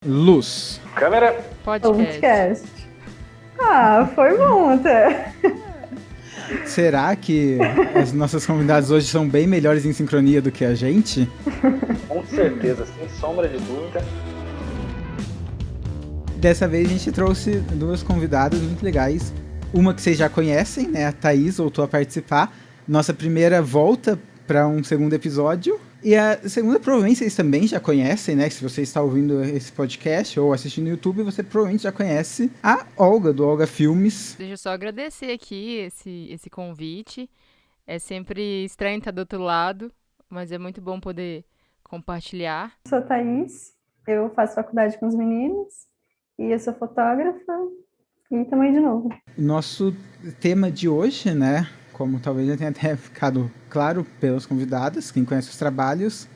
Luz. Câmera. Podcast. Foi bom até. Será que as nossas convidadas hoje são bem melhores em sincronia do que a gente? Com certeza, sem sombra de dúvida. Dessa vez a gente trouxe duas convidadas muito legais. Uma que vocês já conhecem, né? A Thaís voltou a participar. Nossa primeira volta para um segundo episódio. E a segunda, provavelmente vocês também já conhecem, né? Se você está ouvindo esse podcast ou assistindo no YouTube, você provavelmente já conhece a Olga, do Olga Filmes. Deixa eu só agradecer aqui esse convite. É sempre estranho estar do outro lado, mas é muito bom poder compartilhar. Sou a Thaís, eu faço faculdade com os meninos e eu sou fotógrafa e estamos aí de novo. Nosso tema de hoje, né? Como talvez já tenha até ficado claro pelas convidadas, quem conhece os trabalhos,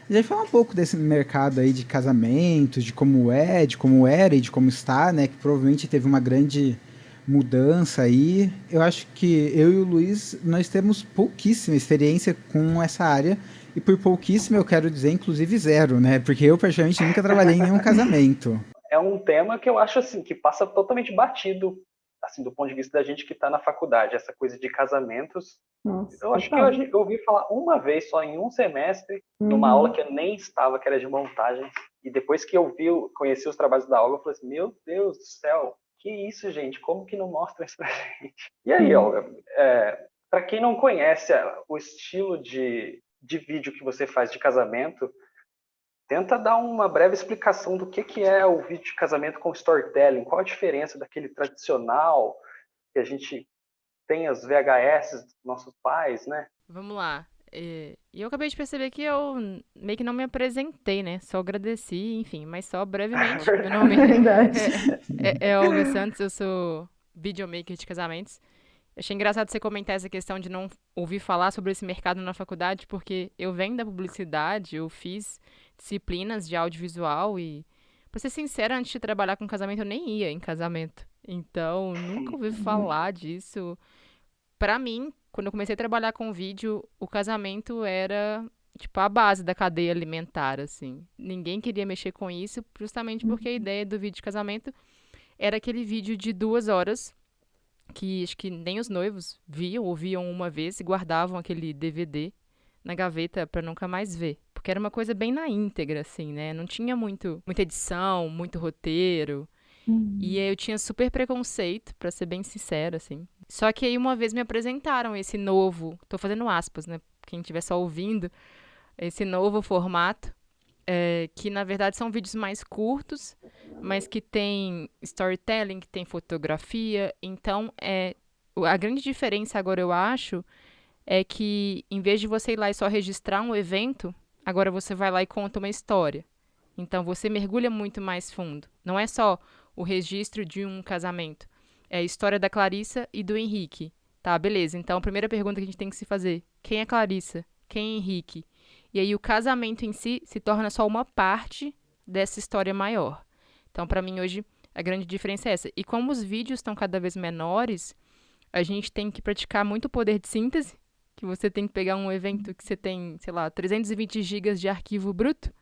a gente vai falar um pouco desse mercado aí de casamento, de como é, de como era e de como está, né? Que provavelmente teve uma grande mudança aí. Eu acho que eu e o Luiz, nós temos pouquíssima experiência com essa área. E por pouquíssimo eu quero dizer, inclusive zero, né? Porque eu, praticamente, nunca trabalhei em nenhum casamento. É um tema que eu acho assim, que passa totalmente batido, assim, do ponto de vista da gente que está na faculdade, essa coisa de casamentos. Nossa, Eu acho que eu ouvi falar uma vez só em um semestre, numa aula que eu nem estava, que era de montagem. E depois que eu conheci os trabalhos da Olga, eu falei assim, meu Deus do céu, que isso, gente? Como que não mostra isso pra gente? E aí, Olga, para quem não conhece o estilo de vídeo que você faz de casamento, tenta dar uma breve explicação do que é o vídeo de casamento com storytelling, qual a diferença daquele tradicional que a gente tem as VHS dos nossos pais, né? Vamos lá. E eu acabei de perceber que eu meio que não me apresentei, né? Só agradeci, enfim, mas só brevemente. Meu nome é Olga Santos, eu sou videomaker de casamentos. Achei engraçado você comentar essa questão de não ouvir falar sobre esse mercado na faculdade, porque eu venho da publicidade, eu fiz disciplinas de audiovisual e, pra ser sincera, antes de trabalhar com casamento, eu nem ia em casamento. Então, nunca ouvi falar disso. Pra mim, quando eu comecei a trabalhar com vídeo, o casamento era, tipo, a base da cadeia alimentar, assim. Ninguém queria mexer com isso, justamente porque a ideia do vídeo de casamento era aquele vídeo de 2 horas que acho que nem os noivos viam ou viam uma vez e guardavam aquele DVD na gaveta pra nunca mais ver. Porque era uma coisa bem na íntegra, assim, né? Não tinha muita edição, muito roteiro. E aí eu tinha super preconceito, pra ser bem sincera, assim. Só que aí uma vez me apresentaram esse novo, tô fazendo aspas, né? Quem estiver só ouvindo, esse novo formato, que na verdade são vídeos mais curtos, mas que tem storytelling, que tem fotografia. Então, a grande diferença agora, eu acho, é que em vez de você ir lá e só registrar um evento, agora você vai lá e conta uma história. Então, você mergulha muito mais fundo. Não é só o registro de um casamento. É a história da Clarissa e do Henrique. Tá, beleza. Então, a primeira pergunta que a gente tem que se fazer: quem é Clarissa? Quem é Henrique? E aí, o casamento em si se torna só uma parte dessa história maior. Então, para mim, hoje, a grande diferença é essa. E como os vídeos estão cada vez menores, a gente tem que praticar muito o poder de síntese, que você tem que pegar um evento que você tem, sei lá, 320 gigas de arquivo bruto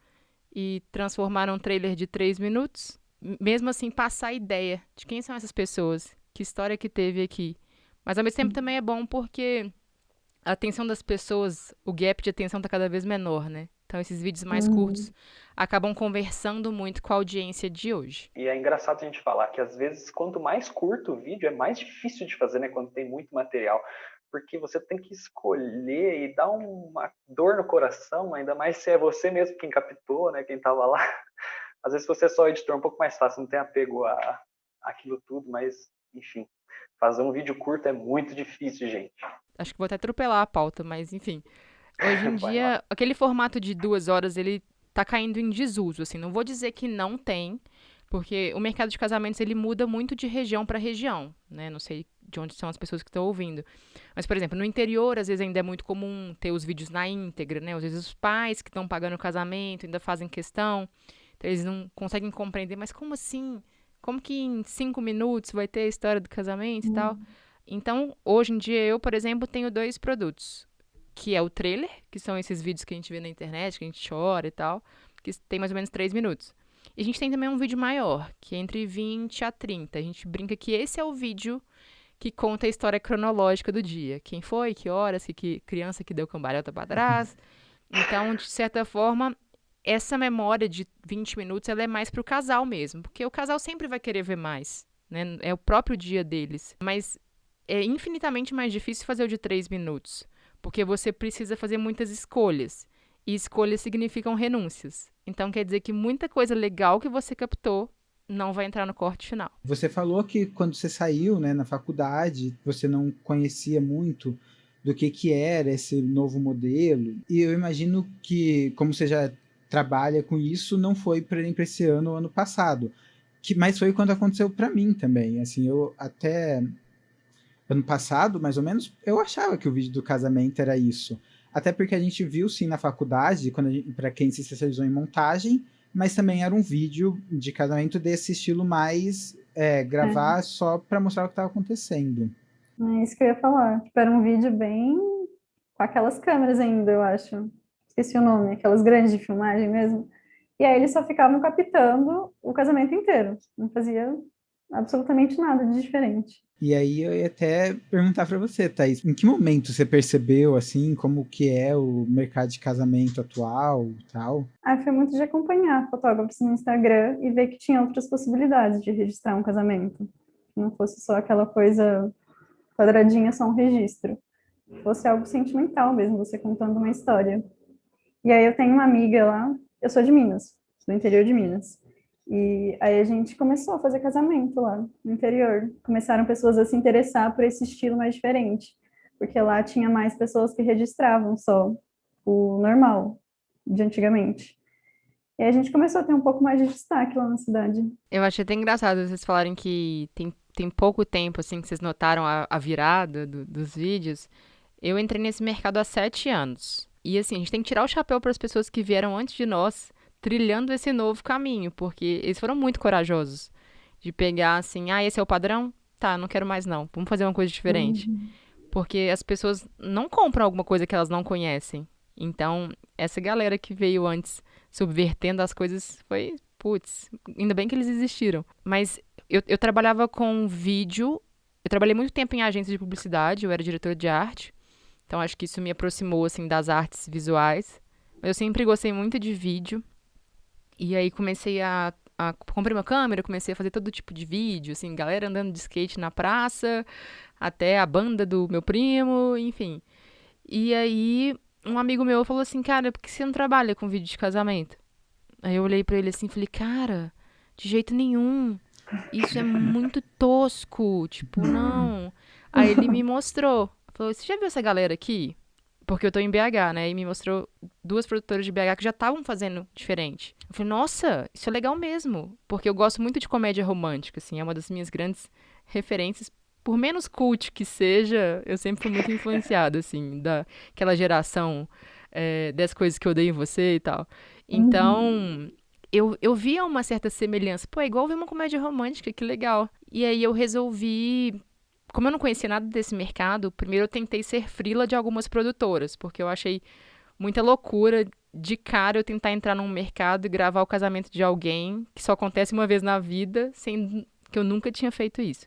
e transformar num trailer de 3 minutos. Mesmo assim, passar a ideia de quem são essas pessoas, que história que teve aqui. Mas, ao mesmo tempo, também é bom porque a atenção das pessoas, o gap de atenção está cada vez menor, né? Então, esses vídeos mais curtos acabam conversando muito com a audiência de hoje. E é engraçado a gente falar que, às vezes, quanto mais curto o vídeo, é mais difícil de fazer, né? Quando tem muito material. Porque você tem que escolher e dá uma dor no coração, ainda mais se é você mesmo quem captou, né? Quem estava lá. Às vezes, se você é só editor, é um pouco mais fácil, não tem apego àquilo tudo, mas, enfim, fazer um vídeo curto é muito difícil, gente. Acho que vou até atropelar a pauta, mas enfim. Hoje em dia, aquele formato de 2 horas, ele tá caindo em desuso, assim. Não vou dizer que não tem, porque o mercado de casamentos, ele muda muito de região para região, né? Não sei de onde são as pessoas que estão ouvindo. Mas, por exemplo, no interior, às vezes ainda é muito comum ter os vídeos na íntegra, né? Às vezes os pais que estão pagando o casamento ainda fazem questão, então eles não conseguem compreender, mas como assim? Como que em 5 minutos vai ter a história do casamento e tal? Então, hoje em dia, eu, por exemplo, tenho 2 produtos, que é o trailer, que são esses vídeos que a gente vê na internet, que a gente chora e tal, que tem mais ou menos 3 minutos. E a gente tem também um vídeo maior, que é entre 20 a 30. A gente brinca que esse é o vídeo que conta a história cronológica do dia. Quem foi, que horas, que criança que deu cambalhota para trás. Então, de certa forma, essa memória de 20 minutos ela é mais para o casal mesmo, porque o casal sempre vai querer ver mais, né? É o próprio dia deles. Mas é infinitamente mais difícil fazer o de 3 minutos, porque você precisa fazer muitas escolhas. E escolhas significam renúncias. Então, quer dizer que muita coisa legal que você captou não vai entrar no corte final. Você falou que quando você saiu, né, na faculdade, você não conhecia muito do que era esse novo modelo. E eu imagino que, como você já trabalha com isso, não foi para esse ano ou ano passado. Mas foi quando aconteceu para mim também. Assim, eu até ano passado, mais ou menos, eu achava que o vídeo do casamento era isso. Até porque a gente viu, sim, na faculdade, para quem se especializou em montagem, mas também era um vídeo de casamento desse estilo mais gravar só para mostrar o que estava acontecendo. É isso que eu ia falar. Tipo, era um vídeo bem com aquelas câmeras ainda, eu acho. Esqueci o nome, aquelas grandes de filmagem mesmo. E aí eles só ficavam captando o casamento inteiro. Não fazia absolutamente nada de diferente. E aí eu ia até perguntar para você, Thaís, em que momento você percebeu, assim, como que é o mercado de casamento atual e tal? Foi muito de acompanhar fotógrafos no Instagram e ver que tinha outras possibilidades de registrar um casamento. Que não fosse só aquela coisa quadradinha, só um registro. Fosse algo sentimental mesmo, você contando uma história. E aí eu tenho uma amiga lá, eu sou de Minas, do interior de Minas. E aí a gente começou a fazer casamento lá no interior. Começaram pessoas a se interessar por esse estilo mais diferente, porque lá tinha mais pessoas que registravam só o normal, de antigamente. E aí a gente começou a ter um pouco mais de destaque lá na cidade. Eu achei até engraçado vocês falarem que tem pouco tempo, assim, que vocês notaram a virada dos vídeos. Eu entrei nesse mercado há 7 anos. E, assim, a gente tem que tirar o chapéu para as pessoas que vieram antes de nós, trilhando esse novo caminho, porque eles foram muito corajosos de pegar, assim, esse é o padrão? Tá, não quero mais não, vamos fazer uma coisa diferente. Porque as pessoas não compram alguma coisa que elas não conhecem. Então, essa galera que veio antes subvertendo as coisas foi, putz, ainda bem que eles existiram. Mas eu trabalhava com vídeo, eu trabalhei muito tempo em agência de publicidade, eu era diretora de arte, então acho que isso me aproximou, assim, das artes visuais. Mas eu sempre gostei muito de vídeo, e aí comecei comprei uma câmera, comecei a fazer todo tipo de vídeo, assim, galera andando de skate na praça, até a banda do meu primo, enfim. E aí um amigo meu falou assim, cara, por que você não trabalha com vídeo de casamento? Aí eu olhei pra ele assim e falei, cara, de jeito nenhum. Isso é muito tosco, tipo, não. Aí ele me mostrou, falou, você já viu essa galera aqui? Porque eu tô em BH, né? E me mostrou 2 produtoras de BH que já estavam fazendo diferente. Eu falei, nossa, isso é legal mesmo. Porque eu gosto muito de comédia romântica, assim, é uma das minhas grandes referências. Por menos cult que seja, eu sempre fui muito influenciada, assim, daquela geração das coisas que eu odeio em você e tal. Então, eu via uma certa semelhança. Pô, é igual ver uma comédia romântica, que legal. E aí eu resolvi. Como eu não conhecia nada desse mercado, primeiro eu tentei ser freela de algumas produtoras, porque eu achei muita loucura de cara eu tentar entrar num mercado e gravar o casamento de alguém que só acontece uma vez na vida, sendo que eu nunca tinha feito isso.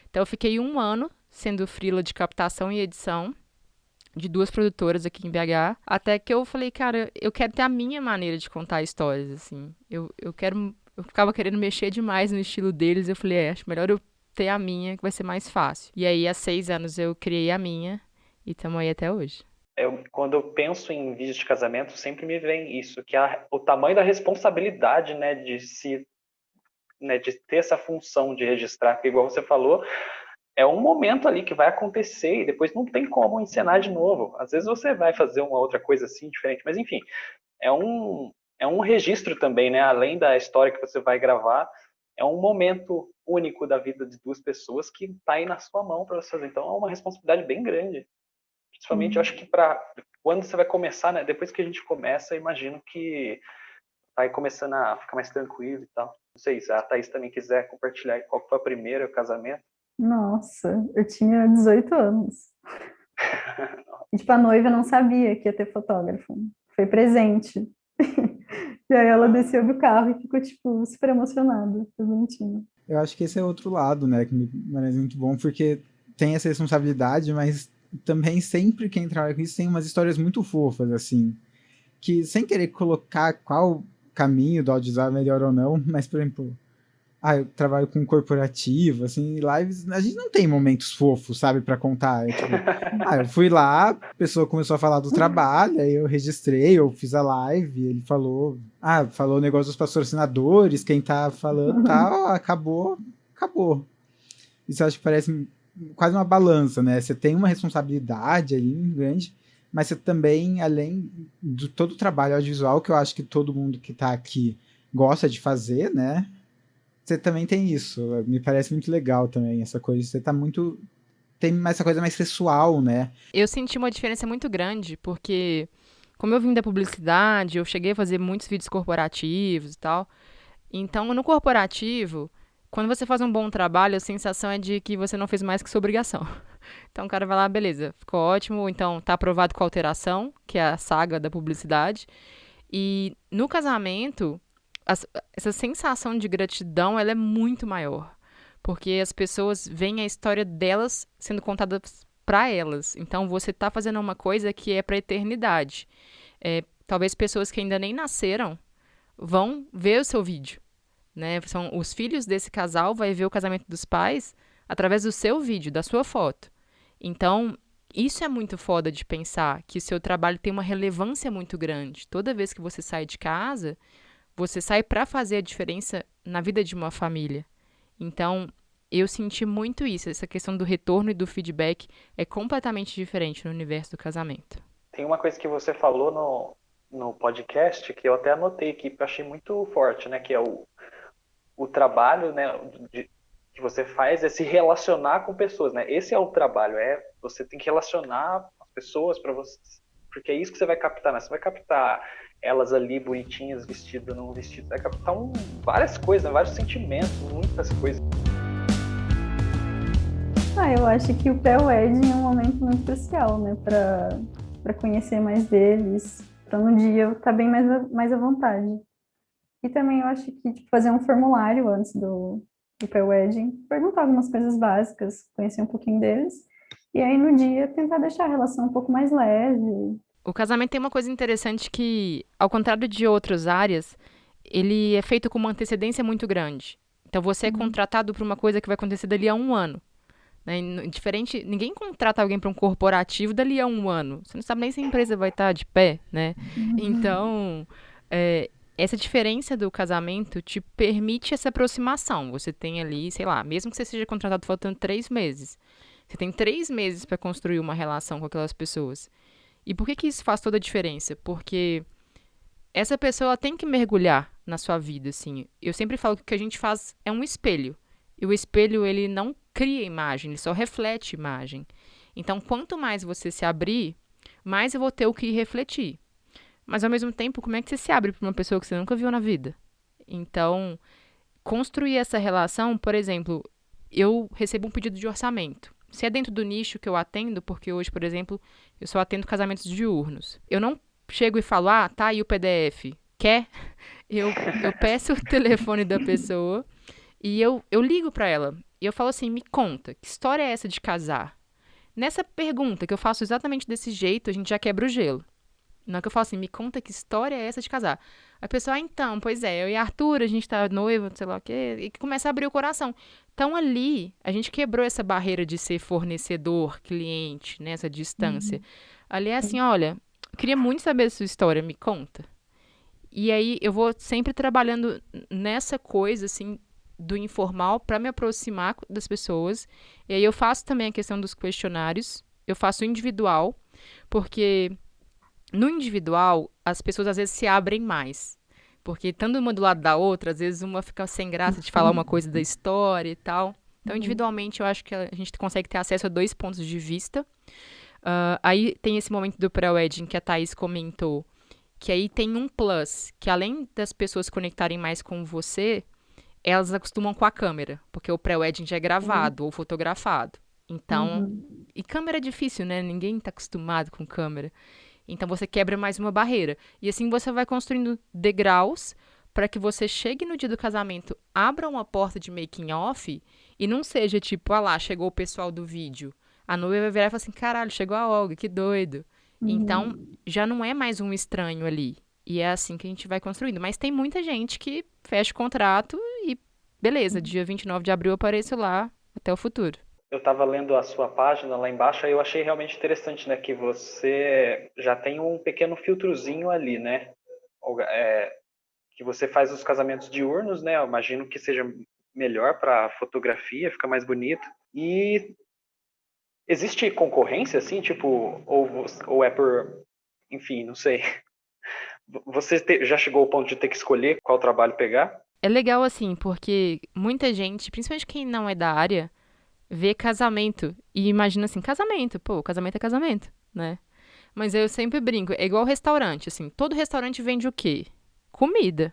Então eu fiquei 1 ano sendo freela de captação e edição de 2 produtoras aqui em BH, até que eu falei, cara, eu quero ter a minha maneira de contar histórias, assim. Eu ficava querendo mexer demais no estilo deles, eu falei, acho melhor eu ter a minha, que vai ser mais fácil. E aí, há 6 anos, eu criei a minha e estamos aí até hoje. Quando eu penso em vídeos de casamento, sempre me vem isso, que é o tamanho da responsabilidade, né, de ter essa função de registrar, porque igual você falou, é um momento ali que vai acontecer e depois não tem como encenar de novo. Às vezes você vai fazer uma outra coisa assim, diferente, mas enfim, é um registro também, né, além da história que você vai gravar, é um momento único da vida de 2 pessoas que está aí na sua mão para você fazer. Então é uma responsabilidade bem grande. Principalmente, eu acho que quando você vai começar, né? Depois que a gente começa, eu imagino que vai começando a ficar mais tranquilo e tal. Não sei se a Thaís também quiser compartilhar qual foi a primeira, o casamento. Nossa, eu tinha 18 anos. E, tipo, a noiva não sabia que ia ter fotógrafo. Foi presente. E aí ela desceu do carro e ficou, tipo, super emocionada. Foi bonitinho. Eu acho que esse é outro lado, né, que me parece muito bom, porque tem essa responsabilidade, mas também sempre quem trabalha com isso tem umas histórias muito fofas, assim, que sem querer colocar qual caminho do audiovisual é melhor ou não, mas, por exemplo, eu trabalho com corporativo, assim, lives, a gente não tem momentos fofos, sabe, pra contar. É, tipo, eu fui lá, a pessoa começou a falar do trabalho, aí eu registrei, eu fiz a live, ele falou o negócio dos patrocinadores, quem tá falando, acabou. Isso eu acho que parece quase uma balança, né? Você tem uma responsabilidade aí grande, mas você também, além de todo o trabalho audiovisual, que eu acho que todo mundo que tá aqui gosta de fazer, né? Você também tem isso. Me parece muito legal também essa coisa. Você tá muito... Tem essa coisa mais pessoal, né? Eu senti uma diferença muito grande, porque como eu vim da publicidade, eu cheguei a fazer muitos vídeos corporativos e tal. Então, no corporativo, quando você faz um bom trabalho, a sensação é de que você não fez mais que sua obrigação. Então, o cara vai lá, beleza, ficou ótimo, então tá aprovado com alteração, que é a saga da publicidade. E no casamento, essa sensação de gratidão, ela é muito maior. Porque as pessoas veem a história delas sendo contada para elas. Então, você tá fazendo uma coisa que é para a eternidade. Talvez pessoas que ainda nem nasceram vão ver o seu vídeo, né? São os filhos desse casal vai ver o casamento dos pais através do seu vídeo, da sua foto. Então, isso é muito foda de pensar, que o seu trabalho tem uma relevância muito grande. Toda vez que você sai de casa, você sai para fazer a diferença na vida de uma família. Então, eu senti muito isso. Essa questão do retorno e do feedback é completamente diferente no universo do casamento. Tem uma coisa que você falou no podcast que eu até anotei aqui, que eu achei muito forte, né? Que é o trabalho, né, que você faz é se relacionar com pessoas, né? Esse é o trabalho, você tem que relacionar as pessoas para você, porque é isso que você vai captar, né? Você vai captar elas ali bonitinhas, vestidas num vestido, vai captar várias coisas, né? Vários sentimentos, muitas coisas. Eu acho que o pré-wedding é um momento muito especial, né? Para conhecer mais deles, para no dia eu estar bem mais à vontade. E também eu acho que fazer um formulário antes do pré-wedding, perguntar algumas coisas básicas, conhecer um pouquinho deles, e aí no dia tentar deixar a relação um pouco mais leve. O casamento tem uma coisa interessante que, ao contrário de outras áreas, ele é feito com uma antecedência muito grande. Então você é contratado para uma coisa que vai acontecer dali a 1 ano. Né? Diferente, ninguém contrata alguém para um corporativo dali a 1 ano. Você não sabe nem se a empresa vai estar de pé, né? Então, essa diferença do casamento te permite essa aproximação. Você tem ali, sei lá, mesmo que você seja contratado faltando 3 meses, você tem 3 meses para construir uma relação com aquelas pessoas. E por que isso faz toda a diferença? Porque essa pessoa tem que mergulhar na sua vida, assim. Eu sempre falo que o que a gente faz é um espelho. E o espelho, ele não cria imagem, ele só reflete imagem. Então, quanto mais você se abrir, mais eu vou ter o que refletir. Mas, ao mesmo tempo, como é que você se abre para uma pessoa que você nunca viu na vida? Então, construir essa relação, por exemplo, eu recebo um pedido de orçamento. Se é dentro do nicho que eu atendo, porque hoje, por exemplo, eu só atendo casamentos diurnos. Eu não chego e falo, tá aí o PDF, quer? Eu peço o telefone da pessoa e eu ligo para ela. E eu falo assim, me conta, que história é essa de casar? Nessa pergunta, que eu faço exatamente desse jeito, a gente já quebra o gelo. Não que eu falo assim, me conta que história é essa de casar. A pessoa, então, pois é, eu e Arthur, a gente tá noivo, sei lá o quê, e começa a abrir o coração. Então, ali, a gente quebrou essa barreira de ser fornecedor, cliente, né, essa distância. Ali é assim, olha, queria muito saber a sua história, me conta. E aí, eu vou sempre trabalhando nessa coisa, assim, do informal para me aproximar das pessoas. E aí, eu faço também a questão dos questionários. Eu faço individual, porque no individual, as pessoas às vezes se abrem mais. Porque estando uma do lado da outra, às vezes uma fica sem graça de falar uma coisa da história e tal. Então, individualmente, eu acho que a gente consegue ter acesso a 2 pontos de vista. Aí tem esse momento do pré-wedding que a Thaís comentou, que aí tem um plus, que além das pessoas se conectarem mais com você, elas acostumam com a câmera, porque o pré-wedding já é gravado ou fotografado. Então, e câmera é difícil, né? Ninguém está acostumado com câmera. Então você quebra mais uma barreira. E assim você vai construindo degraus para que você chegue no dia do casamento, abra uma porta de making off e não seja tipo, lá, chegou o pessoal do vídeo. A noiva vai virar e falar assim, caralho, chegou a Olga, que doido. Então, já não é mais um estranho ali. E é assim que a gente vai construindo. Mas tem muita gente que fecha o contrato e beleza, dia 29 de abril eu apareço lá até o futuro. Eu estava lendo a sua página lá embaixo, aí eu achei realmente interessante, né, que você já tem um pequeno filtrozinho ali, né, que você faz os casamentos diurnos, né, eu imagino que seja melhor para fotografia, fica mais bonito. E existe concorrência, assim, tipo, ou é por, enfim, não sei. Você já chegou ao ponto de ter que escolher qual trabalho pegar? É legal assim, porque muita gente, principalmente quem não é da área, vê casamento e imagina assim, casamento, pô, casamento é casamento, né? Mas eu sempre brinco, é igual restaurante, assim, todo restaurante vende o quê? Comida.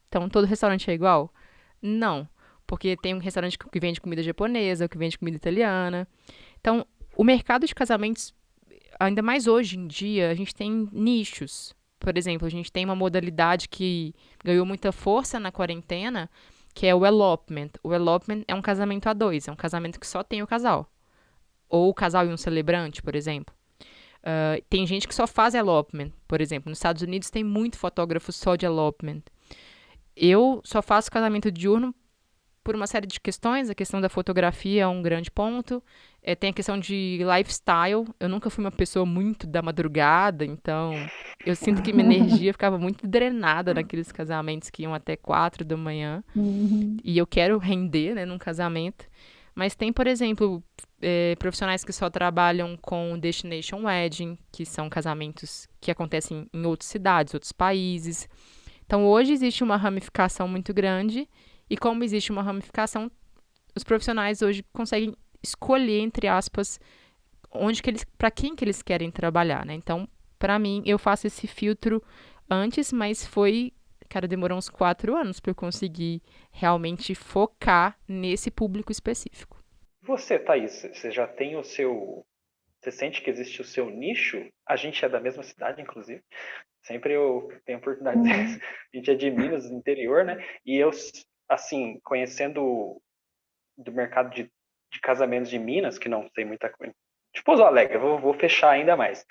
Então, todo restaurante é igual? Não, porque tem um restaurante que vende comida japonesa, que vende comida italiana. Então, o mercado de casamentos, ainda mais hoje em dia, a gente tem nichos. Por exemplo, a gente tem uma modalidade que ganhou muita força na quarentena, que é o elopement. O elopement é um casamento a dois, é um casamento que só tem o casal. Ou o casal e um celebrante, por exemplo. Tem gente que só faz elopement, por exemplo. Nos Estados Unidos tem muito fotógrafo só de elopement. Eu só faço casamento diurno por uma série de questões. A questão da fotografia é um grande ponto. Tem a questão de lifestyle. Eu nunca fui uma pessoa muito da madrugada, então eu sinto que minha energia ficava muito drenada naqueles casamentos que iam até 4 da manhã. E eu quero render, né, num casamento. Mas tem, por exemplo, profissionais que só trabalham com destination wedding, que são casamentos que acontecem em outras cidades, outros países. Então, hoje existe uma ramificação muito grande. E como existe uma ramificação, os profissionais hoje conseguem escolher, entre aspas, para quem que eles querem trabalhar, né? Então, para mim, eu faço esse filtro antes, mas demorou uns 4 anos para eu conseguir realmente focar nesse público específico. Você, Thaís, você já tem o seu... Você sente que existe o seu nicho? A gente é da mesma cidade, inclusive. Sempre eu tenho a oportunidade de dizer isso. A gente é de Minas, do interior, né? E eu, assim, conhecendo do mercado de casamentos de Minas, que não tem muita coisa. Tipo Pouso Alegre, eu vou fechar ainda mais.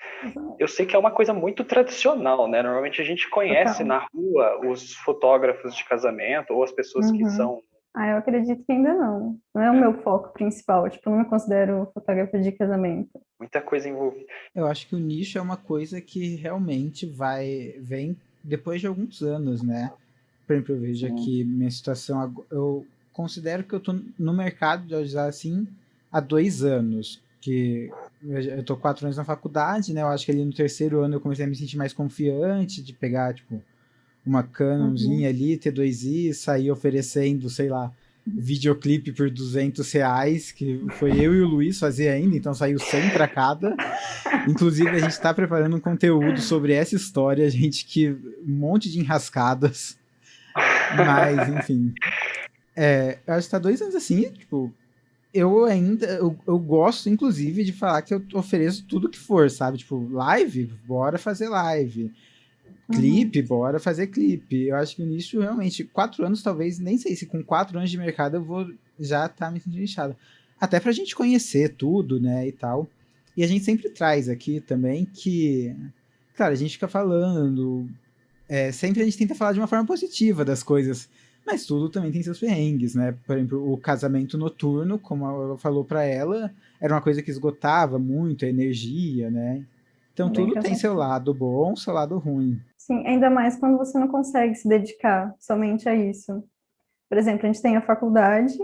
Eu sei que é uma coisa muito tradicional, né? Normalmente a gente conhece na rua os fotógrafos de casamento ou as pessoas que são... Eu acredito que ainda não. Não é o meu foco principal. Tipo, eu não me considero fotógrafa de casamento. Muita coisa envolvida. Eu acho que o nicho é uma coisa que realmente vem depois de alguns anos, né? Por exemplo, eu vejo aqui minha situação... Eu considero que eu tô no mercado de usar assim há 2 anos. Que eu tô 4 anos na faculdade, né? Eu acho que ali no 3º ano eu comecei a me sentir mais confiante de pegar, tipo, uma Canonzinha ali, T2i, sair oferecendo, sei lá, videoclipe por R$200, que foi eu e o Luiz fazer ainda, então saiu 100 para cada. Inclusive, a gente está preparando um conteúdo sobre essa história, um monte de enrascadas. Mas, enfim. Eu acho que tá 2 anos assim, tipo, eu gosto, inclusive, de falar que eu ofereço tudo que for, sabe? Tipo, live, bora fazer live. Clipe, bora fazer clipe. Eu acho que o nicho realmente, 4 anos talvez, nem sei se com 4 anos de mercado eu vou já tá me sentindo nichado. Até pra gente conhecer tudo, né, e tal. E a gente sempre traz aqui também que, claro, a gente fica falando, sempre a gente tenta falar de uma forma positiva das coisas, mas tudo também tem seus perrengues, né? Por exemplo, o casamento noturno, como ela falou pra ela, era uma coisa que esgotava muito a energia, né? Então tudo tem seu lado bom, seu lado ruim. Sim, ainda mais quando você não consegue se dedicar somente a isso. Por exemplo, a gente tem a faculdade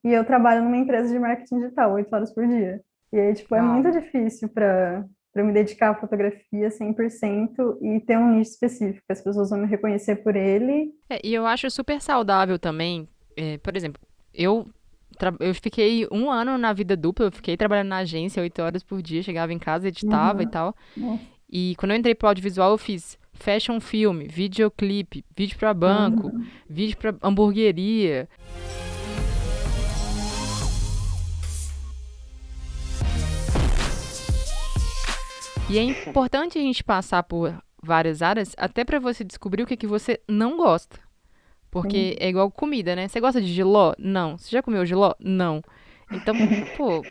e eu trabalho numa empresa de marketing digital, 8 horas por dia. E aí, tipo, é muito difícil para me dedicar à fotografia 100% e ter um nicho específico. As pessoas vão me reconhecer por ele. E eu acho super saudável também. Por exemplo, eu fiquei 1 ano na vida dupla, eu fiquei trabalhando na agência 8 horas por dia, chegava em casa, editava e tal. E quando eu entrei pro audiovisual, eu fiz fashion filme, videoclipe, vídeo pra banco, vídeo pra hamburgueria. E é importante a gente passar por várias áreas, até pra você descobrir o que que você não gosta. Porque é igual comida, né? Você gosta de jiló? Não. Você já comeu jiló? Não. Então, pô,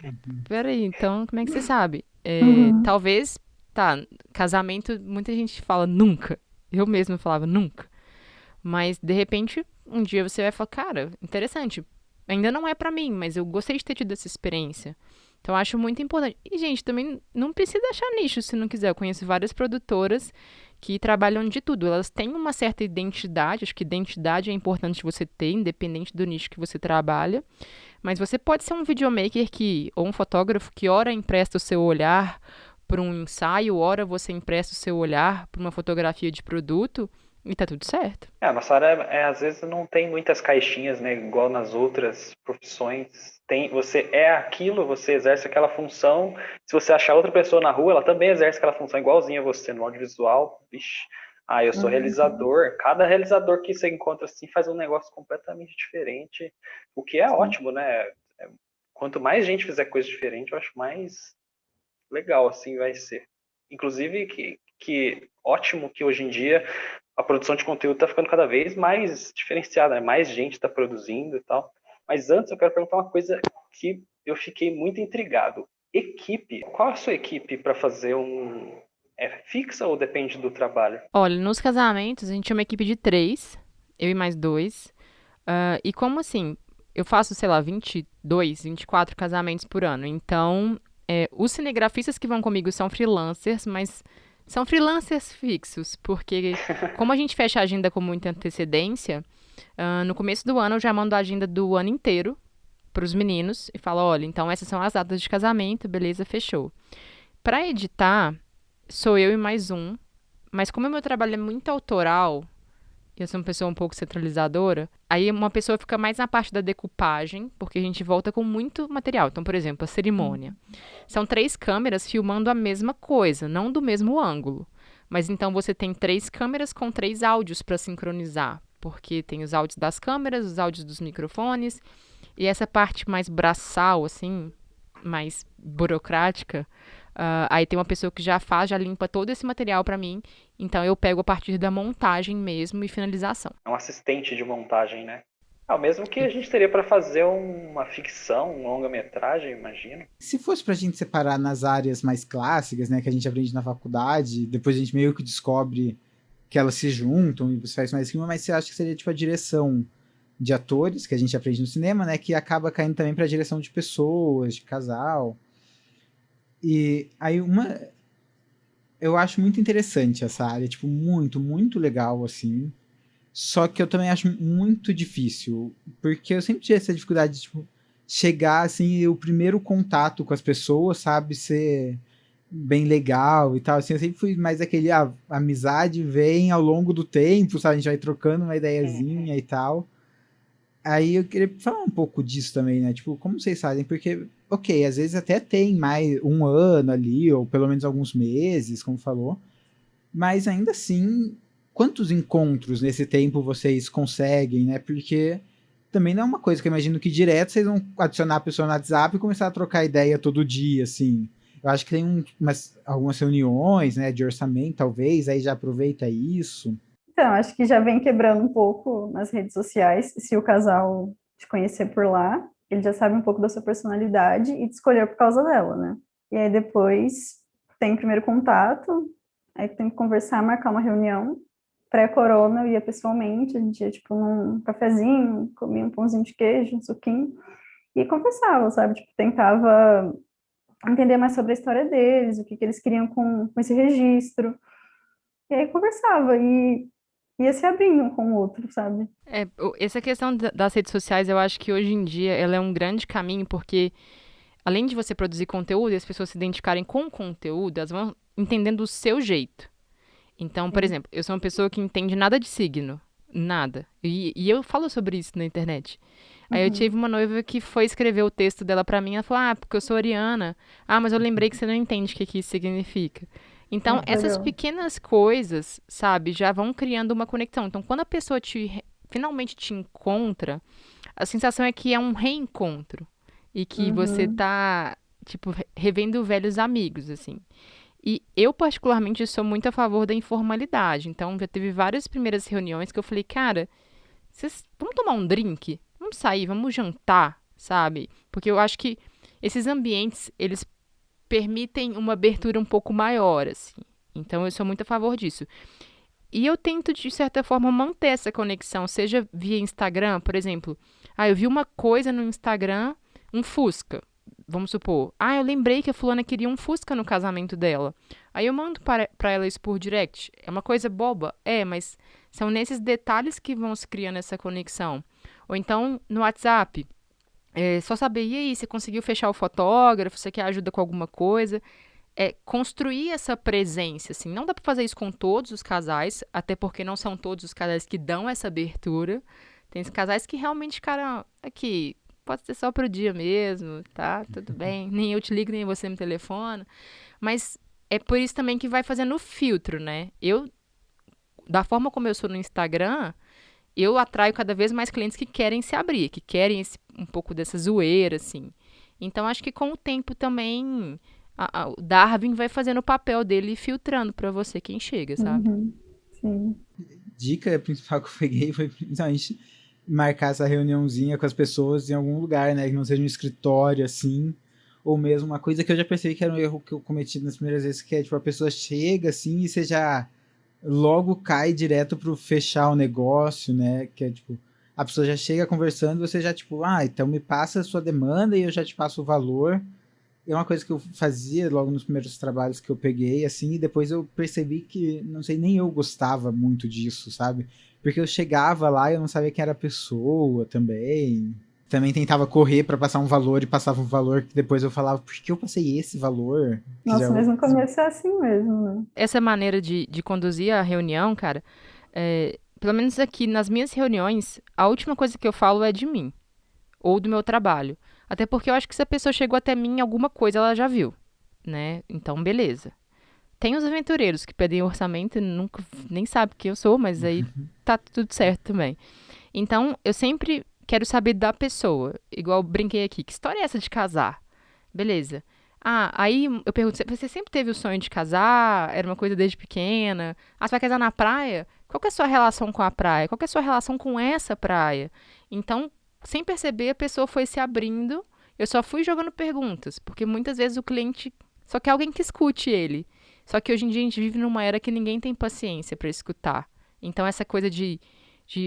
peraí, então como é que você sabe? Uhum. Talvez, tá, casamento, muita gente fala nunca. Eu mesma falava nunca. Mas, de repente, um dia você vai falar, cara, interessante. Ainda não é pra mim, mas eu gostei de ter tido essa experiência. Então, eu acho muito importante. E, gente, também não precisa achar nicho se não quiser. Eu conheço várias produtoras que trabalham de tudo. Elas têm uma certa identidade. Acho que identidade é importante você ter, independente do nicho que você trabalha. Mas você pode ser um videomaker ou um fotógrafo que ora empresta o seu olhar para um ensaio, ora você empresta o seu olhar para uma fotografia de produto e tá tudo certo. A nossa área, às vezes, não tem muitas caixinhas, né? Igual nas outras profissões. Você é aquilo, você exerce aquela função. Se você achar outra pessoa na rua, ela também exerce aquela função igualzinha a você no audiovisual. Vixe. Eu sou Uhum. realizador. Cada realizador que você encontra assim faz um negócio completamente diferente. O que é Sim. ótimo, né? Quanto mais gente fizer coisa diferente, eu acho mais legal assim vai ser. Inclusive, que ótimo que hoje em dia a produção de conteúdo está ficando cada vez mais diferenciada, né? Mais gente está produzindo e tal. Mas antes eu quero perguntar uma coisa que eu fiquei muito intrigado. Equipe, qual é a sua equipe para fazer um... É fixa ou depende do trabalho? Olha, nos casamentos a gente é uma equipe de 3, eu e mais 2. E como assim, eu faço, sei lá, 22, 24 casamentos por ano. Então, os cinegrafistas que vão comigo são freelancers, mas são freelancers fixos, porque como a gente fecha a agenda com muita antecedência, no começo do ano eu já mando a agenda do ano inteiro para os meninos e falo, olha, então essas são as datas de casamento, beleza, fechou. Para editar, sou eu e mais um, mas como o meu trabalho é muito autoral, eu sou uma pessoa um pouco centralizadora, aí uma pessoa fica mais na parte da decupagem, porque a gente volta com muito material. Então, por exemplo, a cerimônia. São 3 câmeras filmando a mesma coisa, não do mesmo ângulo. Mas então você tem 3 câmeras com 3 áudios para sincronizar, porque tem os áudios das câmeras, os áudios dos microfones, e essa parte mais braçal, assim, mais burocrática, aí tem uma pessoa que já faz, já limpa todo esse material para mim. Então eu pego a partir da montagem mesmo e finalização. É um assistente de montagem, né? O mesmo que a gente teria para fazer uma ficção, um longa-metragem, imagino. Se fosse pra gente separar nas áreas mais clássicas, né, que a gente aprende na faculdade, depois a gente meio que descobre que elas se juntam e você faz mais rima, mas você acha que seria tipo a direção de atores, que a gente aprende no cinema, né, que acaba caindo também pra direção de pessoas, de casal. E aí eu acho muito interessante essa área, tipo, muito, muito legal, assim. Só que eu também acho muito difícil, porque eu sempre tive essa dificuldade de, tipo, chegar, assim, e o primeiro contato com as pessoas, sabe, ser bem legal e tal, assim, eu sempre fui mais aquele, a amizade vem ao longo do tempo, sabe, a gente vai trocando uma ideiazinha e tal. Aí eu queria falar um pouco disso também, né, tipo, como vocês fazem, porque, ok, às vezes até tem mais um ano ali, ou pelo menos alguns meses, como falou, mas ainda assim, quantos encontros nesse tempo vocês conseguem, né? Porque também não é uma coisa que eu imagino que direto vocês vão adicionar a pessoa no WhatsApp e começar a trocar ideia todo dia, assim. Eu acho que tem algumas reuniões, né, de orçamento, talvez, aí já aproveita isso. Então, acho que já vem quebrando um pouco nas redes sociais. Se o casal te conhecer por lá, ele já sabe um pouco da sua personalidade e te escolheu por causa dela, né? E aí depois tem o primeiro contato, aí tem que conversar, marcar uma reunião. Pré-corona eu ia pessoalmente, a gente ia tipo num cafezinho, comia um pãozinho de queijo, um suquinho, e conversava, sabe? Tipo, tentava entender mais sobre a história deles, o que eles queriam com esse registro. E aí conversava e ia se abrindo um com o outro, sabe? Essa questão das redes sociais, eu acho que hoje em dia ela é um grande caminho, porque além de você produzir conteúdo e as pessoas se identificarem com o conteúdo, elas vão entendendo o seu jeito. Então, por Sim. exemplo, eu sou uma pessoa que entende nada de signo. Nada. E eu falo sobre isso na internet. Aí eu tive Uhum. uma noiva que foi escrever o texto dela pra mim. Ela falou, porque eu sou ariana. Mas eu lembrei que você não entende o que isso significa. Então, essas Legal. pequenas coisas, sabe, já vão criando uma conexão. Então, quando a pessoa finalmente te encontra, a sensação é que é um reencontro. E que você Uhum. tá, tipo, revendo velhos amigos, assim. E eu, particularmente, sou muito a favor da informalidade. Então, já teve várias primeiras reuniões que eu falei, cara, vamos tomar um drink? Vamos sair, vamos jantar, sabe? Porque eu acho que esses ambientes, eles permitem uma abertura um pouco maior, assim. Então, eu sou muito a favor disso. E eu tento, de certa forma, manter essa conexão, seja via Instagram, por exemplo. Eu vi uma coisa no Instagram, um Fusca, vamos supor. Eu lembrei que a fulana queria um Fusca no casamento dela. Aí eu mando pra ela isso por direct. É uma coisa boba? Mas são nesses detalhes que vão se criando essa conexão. Ou então, no WhatsApp, só saber, e aí, você conseguiu fechar o fotógrafo? Você quer ajuda com alguma coisa? Construir essa presença, assim. Não dá pra fazer isso com todos os casais, até porque não são todos os casais que dão essa abertura. Tem esses casais que realmente, cara, aqui, pode ser só pro dia mesmo, tá? Tudo bem. Nem eu te ligo, nem você me telefona. Mas é por isso também que vai fazendo o filtro, né? Da forma como eu sou no Instagram, eu atraio cada vez mais clientes que querem se abrir, que querem um pouco dessa zoeira, assim. Então, acho que com o tempo também o Darwin vai fazendo o papel dele e filtrando pra você quem chega, sabe? Sim. Dica principal que eu peguei foi principalmente marcar essa reuniãozinha com as pessoas em algum lugar, né? Que não seja um escritório, assim. Ou mesmo uma coisa que eu já percebi que era um erro que eu cometi nas primeiras vezes, que é, tipo, a pessoa chega, assim, e você já logo cai direto pro fechar o negócio, né? Que é, tipo, a pessoa já chega conversando, você já, tipo, então me passa a sua demanda e eu já te passo o valor. É uma coisa que eu fazia logo nos primeiros trabalhos que eu peguei, assim, e depois eu percebi que, não sei, nem eu gostava muito disso, sabe? Porque eu chegava lá e eu não sabia quem era a pessoa também. Também tentava correr para passar um valor e passava um valor que depois eu falava, por que eu passei esse valor? Nossa, mas no começo é assim mesmo, né? Essa maneira de conduzir a reunião, cara, pelo menos aqui nas minhas reuniões, a última coisa que eu falo é de mim, ou do meu trabalho. Até porque eu acho que se a pessoa chegou até mim em alguma coisa, ela já viu, né? Então, beleza. Tem os aventureiros que pedem orçamento e nunca nem sabe quem eu sou, mas aí tá tudo certo também. Então, eu sempre quero saber da pessoa. Igual eu brinquei aqui, que história é essa de casar? Beleza. Aí eu pergunto, você sempre teve o sonho de casar? Era uma coisa desde pequena? Você vai casar na praia? Qual que é a sua relação com a praia? Qual que é a sua relação com essa praia? Então, sem perceber, a pessoa foi se abrindo. Eu só fui jogando perguntas, porque muitas vezes o cliente só quer alguém que escute ele. Só que hoje em dia a gente vive numa era que ninguém tem paciência para escutar. Então, essa coisa de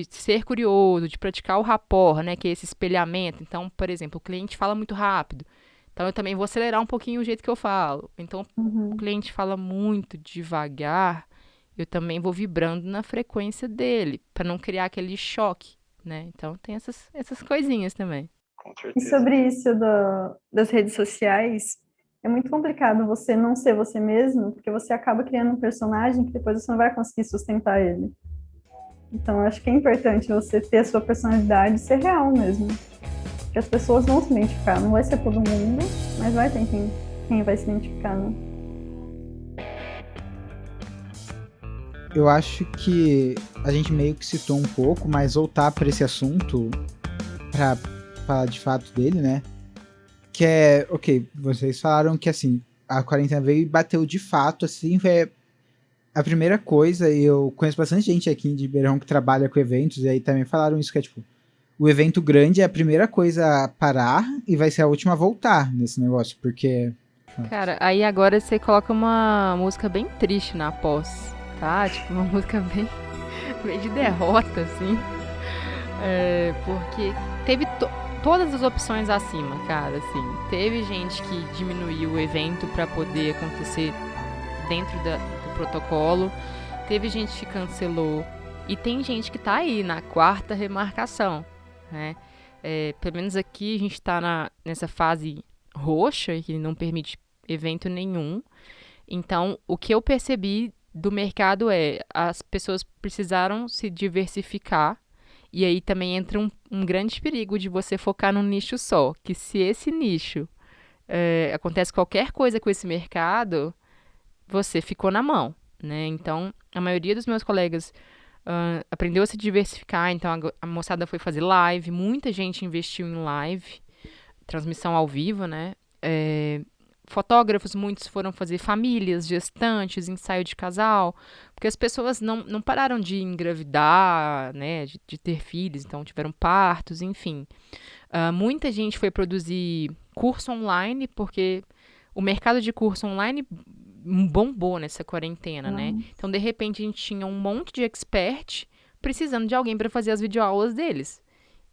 ser curioso, de praticar o rapport, né, que é esse espelhamento. Então, por exemplo, o cliente fala muito rápido. Então, eu também vou acelerar um pouquinho o jeito que eu falo. Então, o cliente fala muito devagar, eu também vou vibrando na frequência dele, para não criar aquele choque, né? Então, tem essas coisinhas também. Com E certeza. sobre isso das redes sociais, é muito complicado você não ser você mesmo, porque você acaba criando um personagem que depois você não vai conseguir sustentar ele. Então, eu acho que é importante você ter a sua personalidade e ser real mesmo. Porque as pessoas vão se identificar. Não vai ser todo mundo, mas vai ter quem vai se identificar, né? Eu acho que a gente meio que citou um pouco, mas voltar para esse assunto, para falar de fato dele, né? Que é, ok, vocês falaram que, assim, a quarentena veio e bateu de fato, assim, foi a primeira coisa, e eu conheço bastante gente aqui de Ribeirão que trabalha com eventos, e aí também falaram isso, que é, tipo, o evento grande é a primeira coisa a parar e vai ser a última a voltar nesse negócio, porque... Cara, aí agora você coloca uma música bem triste na pós, tá? Tipo, uma música bem de derrota, assim. Porque teve todas as opções acima, cara, assim. Teve gente que diminuiu o evento para poder acontecer dentro do protocolo. Teve gente que cancelou. E tem gente que tá aí na quarta remarcação, né? Pelo menos aqui a gente tá nessa fase roxa, que não permite evento nenhum. Então, o que eu percebi do mercado as pessoas precisaram se diversificar. E aí também entra um grande perigo de você focar num nicho só. Que se esse nicho acontece qualquer coisa com esse mercado, você ficou na mão, né? Então, a maioria dos meus colegas aprendeu a se diversificar. Então, a moçada foi fazer live. Muita gente investiu em live, transmissão ao vivo, né? fotógrafos, muitos foram fazer famílias, gestantes, ensaio de casal, porque as pessoas não pararam de engravidar, né, de ter filhos, então tiveram partos, enfim. Muita gente foi produzir curso online, porque o mercado de curso online bombou nessa quarentena, né? Então, de repente, a gente tinha um monte de expert precisando de alguém para fazer as videoaulas deles.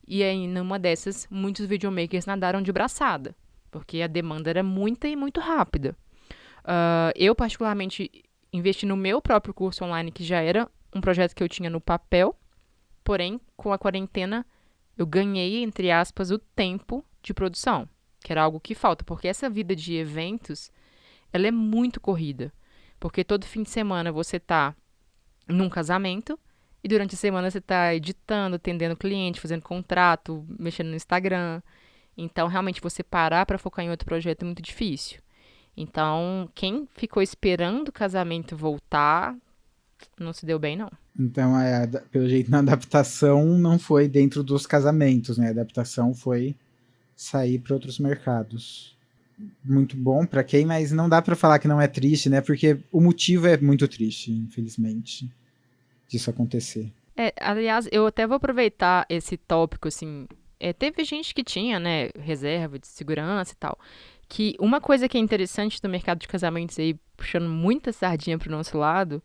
E aí, numa dessas, muitos videomakers nadaram de braçada, porque a demanda era muita e muito rápida. Eu, particularmente, investi no meu próprio curso online, que já era um projeto que eu tinha no papel, porém, com a quarentena, eu ganhei, entre aspas, o tempo de produção, que era algo que falta, porque essa vida de eventos, ela é muito corrida, porque todo fim de semana você tá num casamento, e durante a semana você está editando, atendendo cliente, fazendo contrato, mexendo no Instagram. Então, realmente, você parar para focar em outro projeto é muito difícil. Então, quem ficou esperando o casamento voltar, não se deu bem, não. Então, pelo jeito, na adaptação não foi dentro dos casamentos, né? A adaptação foi sair para outros mercados. Muito bom para quem, mas não dá para falar que não é triste, né? Porque o motivo é muito triste, infelizmente, disso acontecer. Aliás, eu até vou aproveitar esse tópico, assim, teve gente que tinha, né, reserva de segurança e tal, que uma coisa que é interessante do mercado de casamentos aí, puxando muita sardinha pro nosso lado,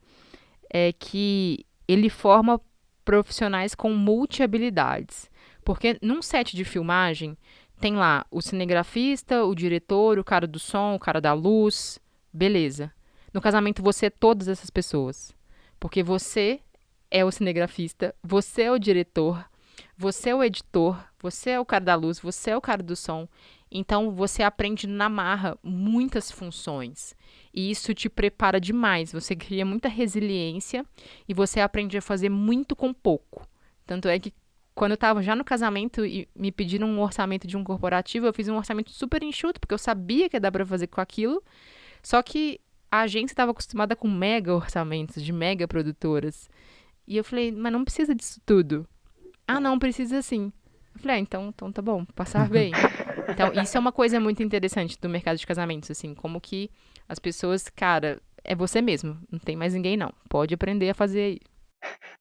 é que ele forma profissionais com multi-habilidades. Porque num set de filmagem, tem lá o cinegrafista, o diretor, o cara do som, o cara da luz, beleza. No casamento, você é todas essas pessoas. Porque você é o cinegrafista, você é o diretor, você é o editor, você é o cara da luz, você é o cara do som. Então, você aprende na marra muitas funções. E isso te prepara demais. Você cria muita resiliência e você aprende a fazer muito com pouco. Tanto é que, quando eu estava já no casamento e me pediram um orçamento de um corporativo, eu fiz um orçamento super enxuto, porque eu sabia que ia dar para fazer com aquilo. Só que a agência estava acostumada com mega orçamentos de mega produtoras. E eu falei, mas não precisa disso tudo. Ah, não, precisa sim. Eu falei, então tá bom, passar bem. Então, isso é uma coisa muito interessante do mercado de casamentos, assim, como que as pessoas, cara, é você mesmo, não tem mais ninguém não, pode aprender a fazer aí.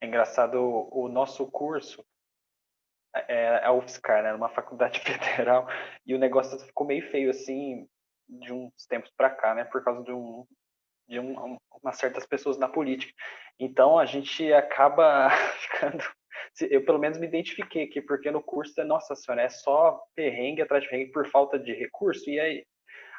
É engraçado, o nosso curso é a UFSCar, né, uma faculdade federal, e o negócio ficou meio feio, assim, de uns tempos pra cá, né, por causa de umas certas pessoas na política. Então, a gente acaba ficando... Eu, pelo menos, me identifiquei aqui, porque no curso, nossa senhora, é só perrengue atrás de perrengue por falta de recurso, e aí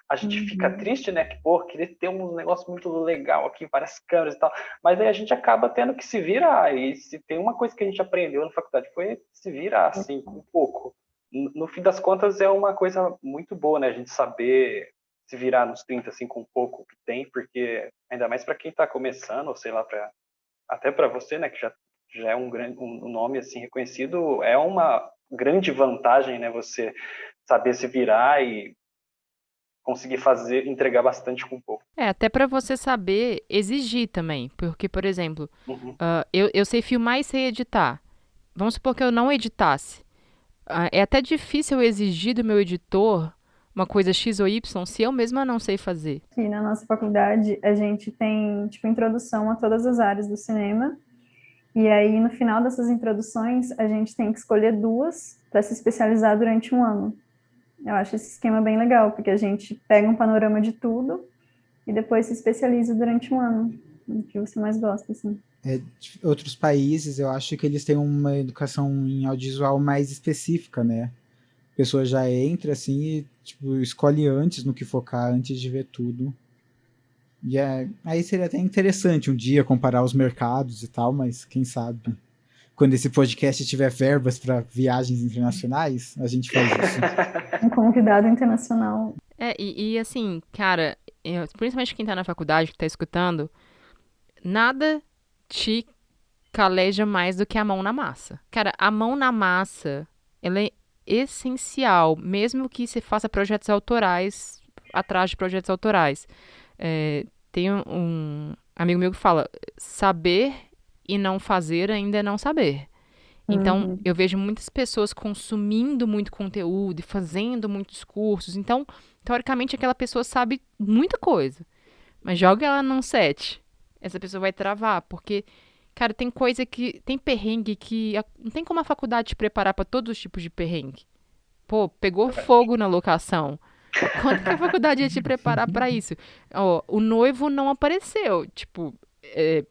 a gente fica triste, né, que, pô, queria ter um negócio muito legal aqui, várias câmeras e tal, mas aí a gente acaba tendo que se virar, e se tem uma coisa que a gente aprendeu na faculdade foi se virar, assim, com pouco. No fim das contas, é uma coisa muito boa, né, a gente saber se virar nos 30, assim, com pouco que tem, porque ainda mais para quem está começando, ou sei lá, até para você, né, que já é um nome, assim, reconhecido, é uma grande vantagem, né, você saber se virar e conseguir entregar bastante com pouco. Até para você saber exigir também, porque, por exemplo, eu sei filmar e sei editar. Vamos supor que eu não editasse. É até difícil eu exigir do meu editor uma coisa X ou Y se eu mesma não sei fazer. Aqui na nossa faculdade, a gente tem, tipo, introdução a todas as áreas do cinema, e aí, no final dessas introduções, a gente tem que escolher 2 para se especializar durante um ano. Eu acho esse esquema bem legal, porque a gente pega um panorama de tudo e depois se especializa durante um ano, no que você mais gosta, assim. Outros países, eu acho que eles têm uma educação em audiovisual mais específica, né? A pessoa já entra, assim, e tipo, escolhe antes no que focar, antes de ver tudo. E aí seria até interessante um dia comparar os mercados e tal, mas quem sabe quando esse podcast tiver verbas para viagens internacionais, a gente faz isso. Um convidado internacional. E assim, cara, principalmente quem tá na faculdade, que tá escutando, nada te caleja mais do que a mão na massa. Cara, a mão na massa, ela é essencial, mesmo que você faça projetos autorais, atrás de projetos autorais. Tem um amigo meu que fala, saber e não fazer ainda é não saber. Então, Uhum. eu vejo muitas pessoas consumindo muito conteúdo e fazendo muitos cursos. Então, teoricamente, aquela pessoa sabe muita coisa. Mas joga ela num set. Essa pessoa vai travar, porque, cara, tem coisa que. Tem perrengue que. Não tem como a faculdade te preparar pra todos os tipos de perrengue. Pô, pegou fogo na locação. Quando que a faculdade ia te preparar pra isso? Ó, o noivo não apareceu. Tipo,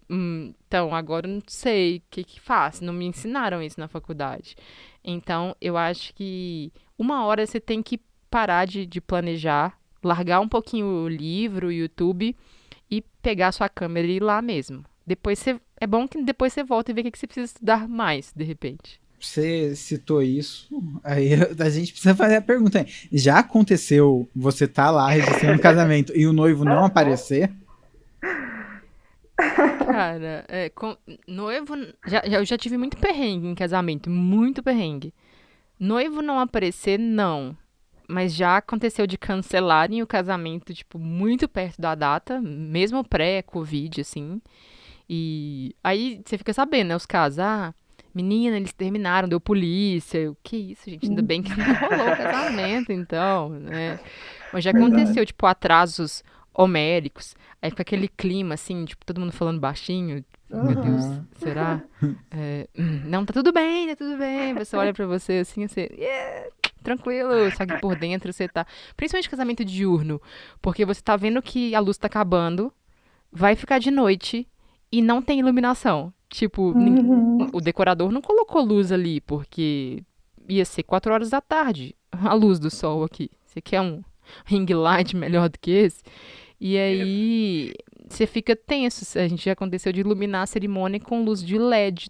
então agora eu não sei o que que faz. Não me ensinaram isso na faculdade. Então, eu acho que uma hora você tem que parar de planejar, largar um pouquinho o livro, o YouTube e pegar a sua câmera e ir lá mesmo. Depois você, é bom que depois você volta e vê o que que você precisa estudar mais, de repente. Você citou isso, aí a gente precisa fazer a pergunta. Aí. Já aconteceu você tá lá registrando um casamento e o noivo não aparecer? Cara, noivo. Eu já tive muito perrengue em casamento, muito perrengue. Noivo não aparecer, não. Mas já aconteceu de cancelarem o casamento, tipo, muito perto da data, mesmo pré-Covid, assim. E aí você fica sabendo, né? Os casos, menina, eles terminaram, deu polícia. Que isso, gente? Ainda bem que não rolou o casamento, então, né? Mas já Verdade. aconteceu, tipo, atrasos homéricos. Aí fica aquele clima, assim, tipo, todo mundo falando baixinho. Meu Deus, Uhum. Aham. será? Não, tá tudo bem, tá tudo bem. A pessoa olha pra você assim, você, yeah, tranquilo. Só que por dentro você tá. Principalmente casamento diurno. Porque você tá vendo que a luz tá acabando, vai ficar de noite e não tem iluminação. Tipo, Uhum. o decorador não colocou luz ali, porque ia ser 4 horas da tarde a luz do sol aqui. Você quer um ring light melhor do que esse? E Isso. aí você fica tenso. A gente já aconteceu de iluminar a cerimônia com luz de LED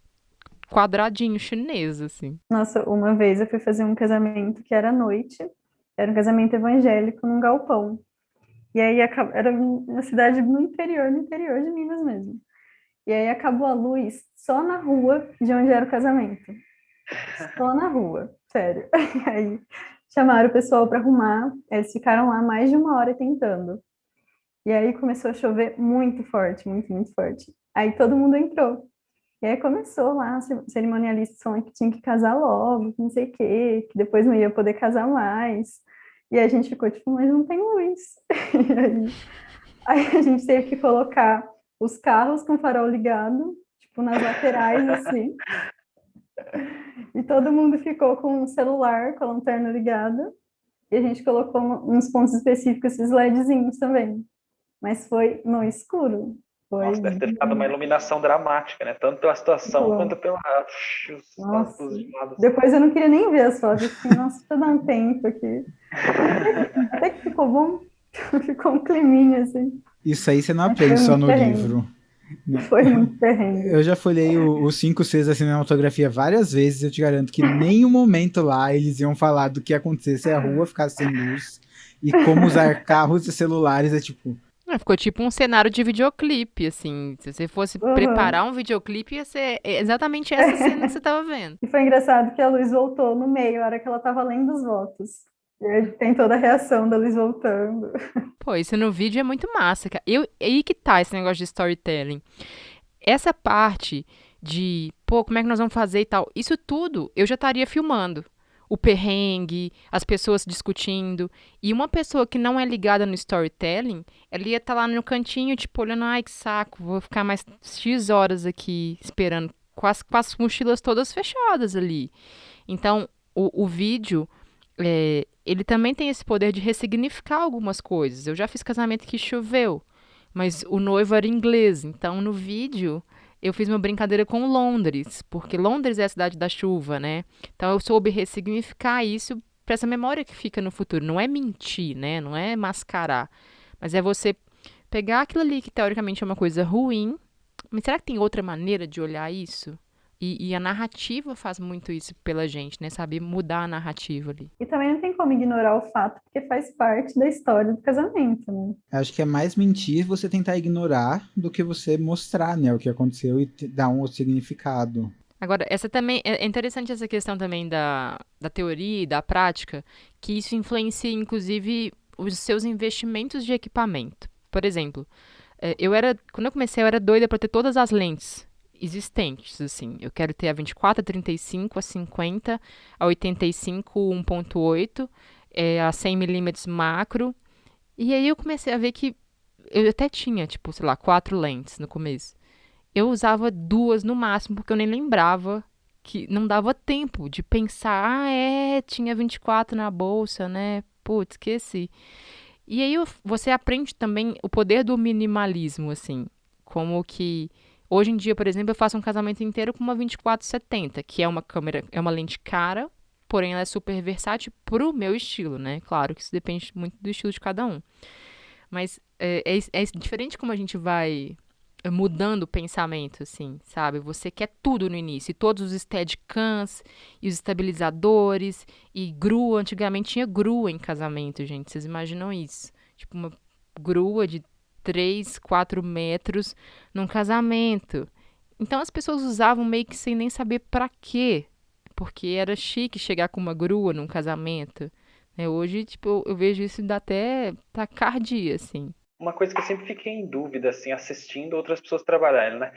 quadradinho chinês, assim. Nossa, uma vez eu fui fazer um casamento que era à noite, era um casamento evangélico num galpão. E aí era uma cidade no interior de Minas mesmo. E aí acabou a luz só na rua de onde era o casamento. Só na rua, sério. E aí chamaram o pessoal para arrumar, eles ficaram lá mais de uma hora tentando. E aí começou a chover muito forte, muito, muito forte. Aí todo mundo entrou. E aí começou lá, os cerimonialistas falando que tinha que casar logo, que não sei o quê, que depois não ia poder casar mais. E aí a gente ficou tipo, mas não tem luz. E aí a gente teve que colocar os carros com farol ligado, tipo, nas laterais, assim. E todo mundo ficou com o celular, com a lanterna ligada. E a gente colocou uns pontos específicos, esses LEDzinhos também. Mas foi no escuro. Foi Nossa, deve ter ficado uma iluminação dramática, né? Tanto pela situação quanto bom. pela as Nossa. luzes de lado. Depois eu não queria nem ver as fotos. Eu fiquei, nossa, deixa eu dar um tempo aqui. Até que ficou bom. Ficou um climinha, assim. Isso aí você não Mas foi aprende só muito no perrengue. livro. Né? Foi muito perrengue. Eu já folhei os 5 Cs da cinematografia várias vezes. Eu te garanto que nenhum momento lá eles iam falar do que ia acontecer se a rua ficasse sem luz e como usar carros e celulares. É tipo, Ficou tipo um cenário de videoclipe, assim. Se você fosse Uhum. preparar um videoclipe, ia ser exatamente essa cena que você tava vendo. E foi engraçado que a luz voltou no meio, a hora que ela estava lendo os votos. E aí tem toda a reação da luz voltando. Pô, isso no vídeo é muito massa, cara. Aí que tá esse negócio de storytelling. Essa parte de, pô, como é que nós vamos fazer e tal, isso tudo eu já estaria filmando. O perrengue, as pessoas discutindo. E uma pessoa que não é ligada no storytelling, ela ia estar lá no cantinho, tipo, olhando, ai, que saco, vou ficar mais X horas aqui esperando, com as mochilas todas fechadas ali. Então, o vídeo, ele também tem esse poder de ressignificar algumas coisas. Eu já fiz casamento que choveu, mas o noivo era inglês, então no vídeo eu fiz uma brincadeira com Londres, porque Londres é a cidade da chuva, né? Então eu soube ressignificar isso para essa memória que fica no futuro. Não é mentir, né? Não é mascarar, mas é você pegar aquilo ali que teoricamente é uma coisa ruim, mas será que tem outra maneira de olhar isso? E a narrativa faz muito isso pela gente, né? Saber mudar a narrativa ali. E também não tem como ignorar o fato, porque faz parte da história do casamento, né? acho que é mais mentir você tentar ignorar do que você mostrar, né, o que aconteceu e dar um outro significado. Agora, essa também é interessante essa questão também da teoria e da prática, que isso influencia, inclusive, os seus investimentos de equipamento. Por exemplo, quando eu comecei, eu era doida para ter todas as lentes existentes, assim. Eu quero ter a 24, a 35, a 50, a 85, 1.8, a 100 milímetros macro. E aí eu comecei a ver que eu até tinha, tipo, sei lá, 4 lentes no começo. Eu usava 2 no máximo, porque eu nem lembrava que não dava tempo de pensar, tinha 24 na bolsa, né? Putz, esqueci. E aí você aprende também o poder do minimalismo, assim, como que hoje em dia, por exemplo, eu faço um casamento inteiro com uma 24-70, que é uma câmera, é uma lente cara, porém ela é super versátil pro meu estilo, né? Claro que isso depende muito do estilo de cada um. Mas é diferente como a gente vai mudando o pensamento, assim, sabe? Você quer tudo no início, e todos os steadicams, e os estabilizadores, e grua. Antigamente tinha grua em casamento, gente. Vocês imaginam isso? Tipo, uma grua de 3, 4 metros num casamento. Então as pessoas usavam meio que sem nem saber pra quê. Porque era chique chegar com uma grua num casamento. Né? Hoje, tipo, eu vejo isso dá até taquicardia, assim. Uma coisa que eu sempre fiquei em dúvida, assim, assistindo outras pessoas trabalharem, né?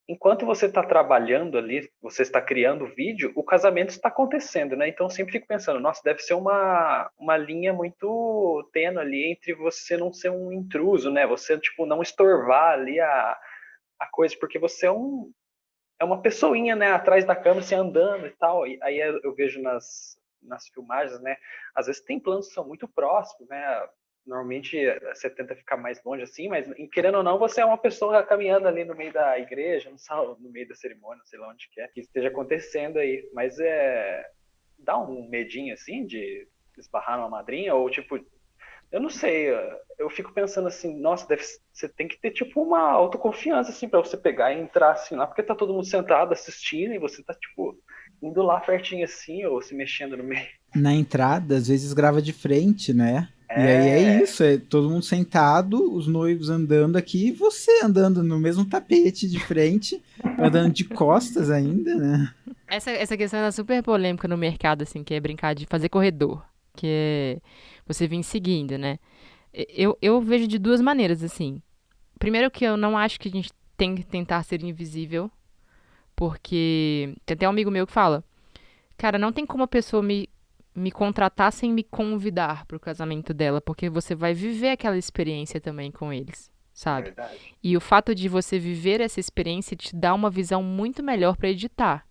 Enquanto você está trabalhando ali, você está criando o vídeo, o casamento está acontecendo, né? Então eu sempre fico pensando, nossa, deve ser uma linha muito tênue ali entre você não ser um intruso, né? Você, tipo, não estorvar ali a coisa, porque você é uma pessoinha, né? Atrás da câmera, assim, andando e tal. E aí eu vejo nas filmagens, né? Às vezes tem planos que são muito próximos, né? Normalmente você tenta ficar mais longe assim, mas querendo ou não, você é uma pessoa caminhando ali no meio da igreja, no meio da cerimônia, não sei lá onde quer que esteja acontecendo aí. Mas dá um medinho assim de esbarrar numa madrinha, ou tipo, eu não sei, eu fico pensando assim, nossa, você tem que ter tipo uma autoconfiança assim para você pegar e entrar assim lá, porque tá todo mundo sentado assistindo e você tá tipo indo lá pertinho assim ou se mexendo no meio. Na entrada, às vezes grava de frente, né? E aí é É, isso, é todo mundo sentado, os noivos andando aqui, e você andando no mesmo tapete de frente, andando de costas ainda, né? Essa questão é super polêmica no mercado, assim, que é brincar de fazer corredor, que é você vir seguindo, né? Eu vejo de 2 maneiras, assim. Primeiro que eu não acho que a gente tem que tentar ser invisível, porque tem até um amigo meu que fala, cara, não tem como a pessoa me contratar sem me convidar pro casamento dela, porque você vai viver aquela experiência também com eles, sabe? verdade. E o fato de você viver essa experiência te dá uma visão muito melhor pra editar.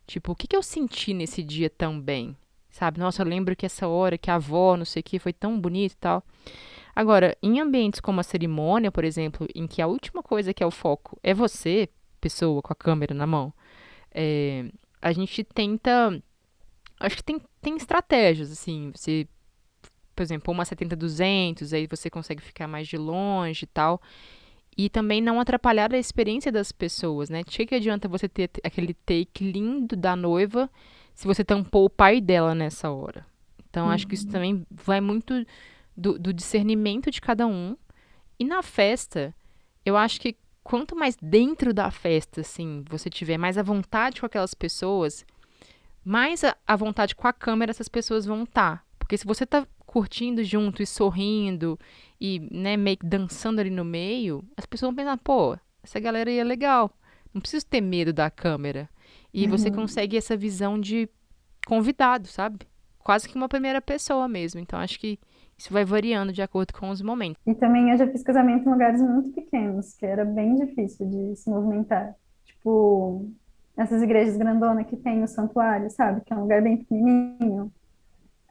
Tipo, o que eu senti nesse dia também? Sabe? Nossa, eu lembro que essa hora que a avó, não sei o que, foi tão bonito e tal. Agora, em ambientes como a cerimônia, por exemplo, em que a última coisa que é o foco é você, pessoa com a câmera na mão, a gente tenta. Acho que tem estratégias, assim. Você, por exemplo, uma 70-200, aí você consegue ficar mais de longe e tal. E também não atrapalhar a experiência das pessoas, né? Que adianta você ter aquele take lindo da noiva se você tampou o pai dela nessa hora. Então, acho que isso também vai muito do discernimento de cada um. E na festa, eu acho que quanto mais dentro da festa, assim, você tiver mais à vontade com aquelas pessoas, mais à vontade com a câmera essas pessoas vão estar. Porque se você tá curtindo junto e sorrindo e, né, meio que dançando ali no meio, as pessoas vão pensar, pô, essa galera aí é legal. Não preciso ter medo da câmera. E você Uhum. consegue essa visão de convidado, sabe? Quase que uma primeira pessoa mesmo. Então, acho que isso vai variando de acordo com os momentos. E também eu já fiz casamento em lugares muito pequenos, que era bem difícil de se movimentar. Tipo, essas igrejas grandonas que tem o santuário, sabe? Que é um lugar bem pequenininho.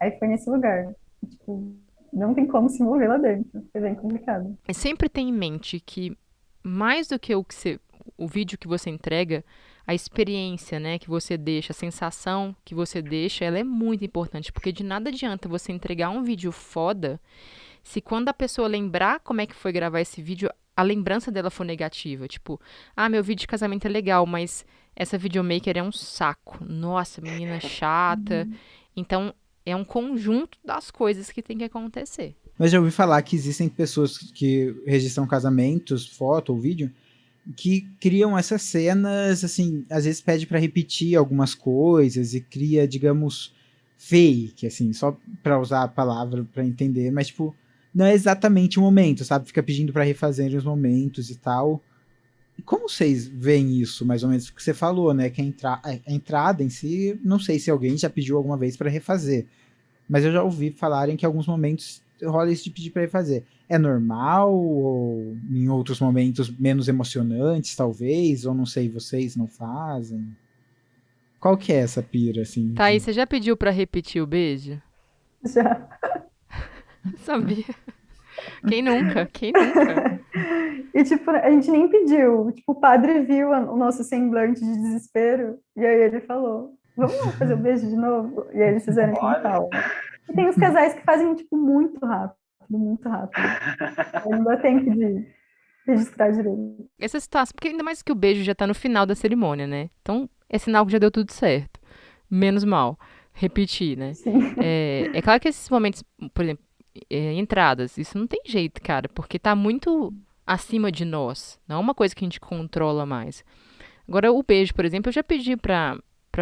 Aí foi nesse lugar. Tipo, não tem como se mover lá dentro. Foi bem complicado. E sempre tenha em mente que mais do que o vídeo que você entrega, a experiência, né, que você deixa, a sensação que você deixa, ela é muito importante, porque de nada adianta você entregar um vídeo foda se quando a pessoa lembrar como é que foi gravar esse vídeo, a lembrança dela for negativa. Tipo, meu vídeo de casamento é legal, mas essa videomaker é um saco. Nossa, menina chata. Então, é um conjunto das coisas que tem que acontecer. Mas já ouvi falar que existem pessoas que registram casamentos, foto ou vídeo, que criam essas cenas, assim, às vezes pede para repetir algumas coisas e cria, digamos, fake, assim, só para usar a palavra para entender, mas tipo, não é exatamente o momento, sabe? Fica pedindo para refazer os momentos e tal. Como vocês veem isso, mais ou menos? Porque você falou, né, que a entrada em si, não sei se alguém já pediu alguma vez para refazer, mas eu já ouvi falarem que em alguns momentos rola isso de pedir para refazer. É normal ou em outros momentos menos emocionantes, talvez? Ou não sei, vocês não fazem? Qual que é essa pira, assim? Thaís, você já pediu pra repetir o beijo? Já. Sabia. Quem nunca? Quem nunca? E, tipo, a gente nem pediu. Tipo, o padre viu o nosso semblante de desespero, e aí ele falou, vamos lá fazer o beijo de novo? E aí eles fizeram com Olha, calma. E tem os casais que fazem, tipo, muito rápido, muito rápido. Aí não dá tempo de registrar direito. Essa situação, porque ainda mais que o beijo já tá no final da cerimônia, né? Então, é sinal que já deu tudo certo. Menos mal. Repetir, né? Sim. É claro que esses momentos, por exemplo, entradas, isso não tem jeito, cara, porque tá muito acima de nós. Não é uma coisa que a gente controla mais. Agora, o beijo, por exemplo, eu já pedi pra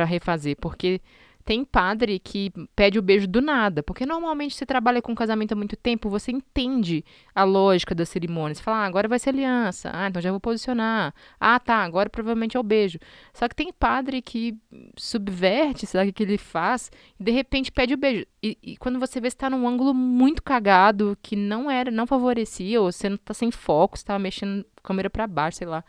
refazer, porque tem padre que pede o beijo do nada, porque normalmente você trabalha com casamento há muito tempo, você entende a lógica da cerimônia. Você fala, agora vai ser aliança, então já vou posicionar. Tá, agora provavelmente é o beijo. Só que tem padre que subverte, sabe o que ele faz, e de repente pede o beijo. E quando você vê, você tá num ângulo muito cagado, que não favorecia, ou você não tá sem foco, você tava mexendo a câmera pra baixo, sei lá.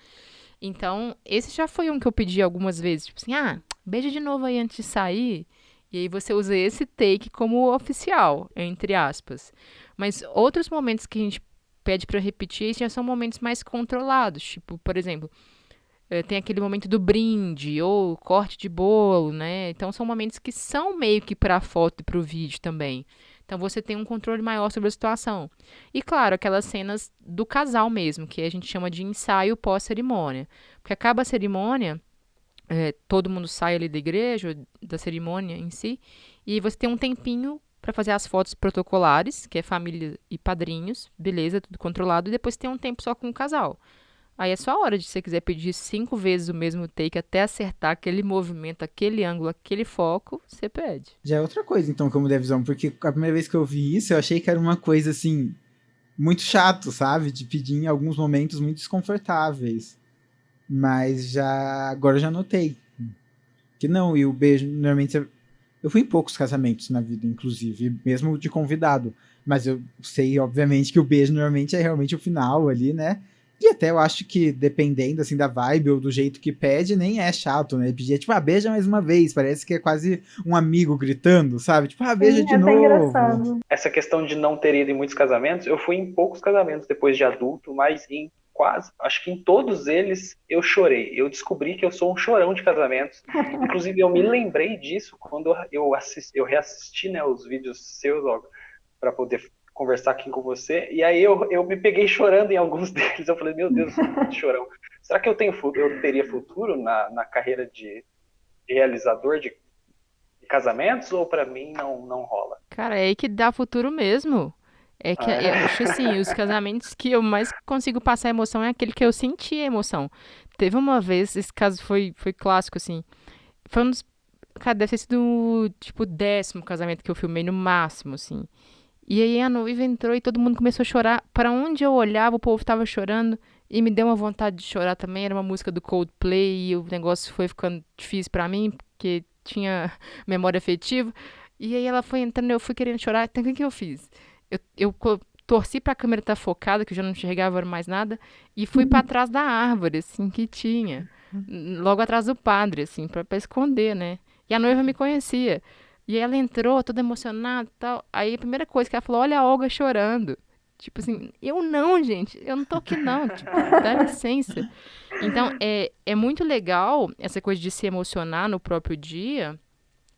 Então, esse já foi um que eu pedi algumas vezes. Tipo assim, beija de novo aí antes de sair. E aí você usa esse take como oficial, entre aspas. Mas outros momentos que a gente pede pra repetir já são momentos mais controlados. Tipo, por exemplo, tem aquele momento do brinde ou corte de bolo, né? Então são momentos que são meio que pra foto e pro vídeo também. Então você tem um controle maior sobre a situação. E claro, aquelas cenas do casal mesmo, que a gente chama de ensaio pós-cerimônia. Porque acaba a cerimônia, todo mundo sai ali da igreja, da cerimônia em si, e você tem um tempinho para fazer as fotos protocolares, que é família e padrinhos, beleza, tudo controlado, e depois tem um tempo só com o casal. Aí é só a hora de você quiser pedir 5 vezes o mesmo take até acertar aquele movimento, aquele ângulo, aquele foco, você pede. Já é outra coisa, então, como da visão, porque a primeira vez que eu vi isso, eu achei que era uma coisa, assim, muito chato, sabe? De pedir em alguns momentos muito desconfortáveis. Mas agora eu já notei que não, e o beijo, normalmente, eu fui em poucos casamentos na vida, inclusive, mesmo de convidado. Mas eu sei, obviamente, que o beijo normalmente é realmente o final ali, né? E até eu acho que, dependendo, assim, da vibe ou do jeito que pede, nem é chato, né? Pedir, tipo, beija mais uma vez. Parece que é quase um amigo gritando, sabe? Tipo, beija Sim, de é até novo. engraçado. essa questão de não ter ido em muitos casamentos, eu fui em poucos casamentos depois de adulto, mas em quase, acho que em todos eles eu chorei. Eu descobri que eu sou um chorão de casamentos. Inclusive, eu me lembrei disso quando eu reassisti, né, os vídeos seus, para poder conversar aqui com você. E aí eu me peguei chorando em alguns deles. Eu falei, meu Deus, eu sou muito chorão. Será que eu teria futuro na carreira de realizador de casamentos ou para mim não rola? Cara, é aí que dá futuro mesmo. É que Ah, eu acho assim, os casamentos que eu mais consigo passar emoção é aquele que eu senti a emoção. Teve uma vez, esse caso foi clássico, assim. Foi um dos. Cara, deve ter sido tipo o 10º casamento que eu filmei no máximo, assim. E aí a noiva entrou e todo mundo começou a chorar. Para onde eu olhava, o povo tava chorando. E me deu uma vontade de chorar também. Era uma música do Coldplay e o negócio foi ficando difícil pra mim, porque tinha memória afetiva. E aí ela foi entrando, eu fui querendo chorar. Então o que que eu fiz? Eu torci pra câmera estar focada, que eu já não enxergava mais nada, e fui pra trás da árvore, assim, que tinha. Logo atrás do padre, assim, pra esconder, né? E a noiva me conhecia. E ela entrou toda emocionada e tal. Aí a primeira coisa que ela falou, olha a Olga chorando. Tipo assim, eu não, gente, eu não tô aqui não. Tipo, dá licença. Então, é muito legal essa coisa de se emocionar no próprio dia,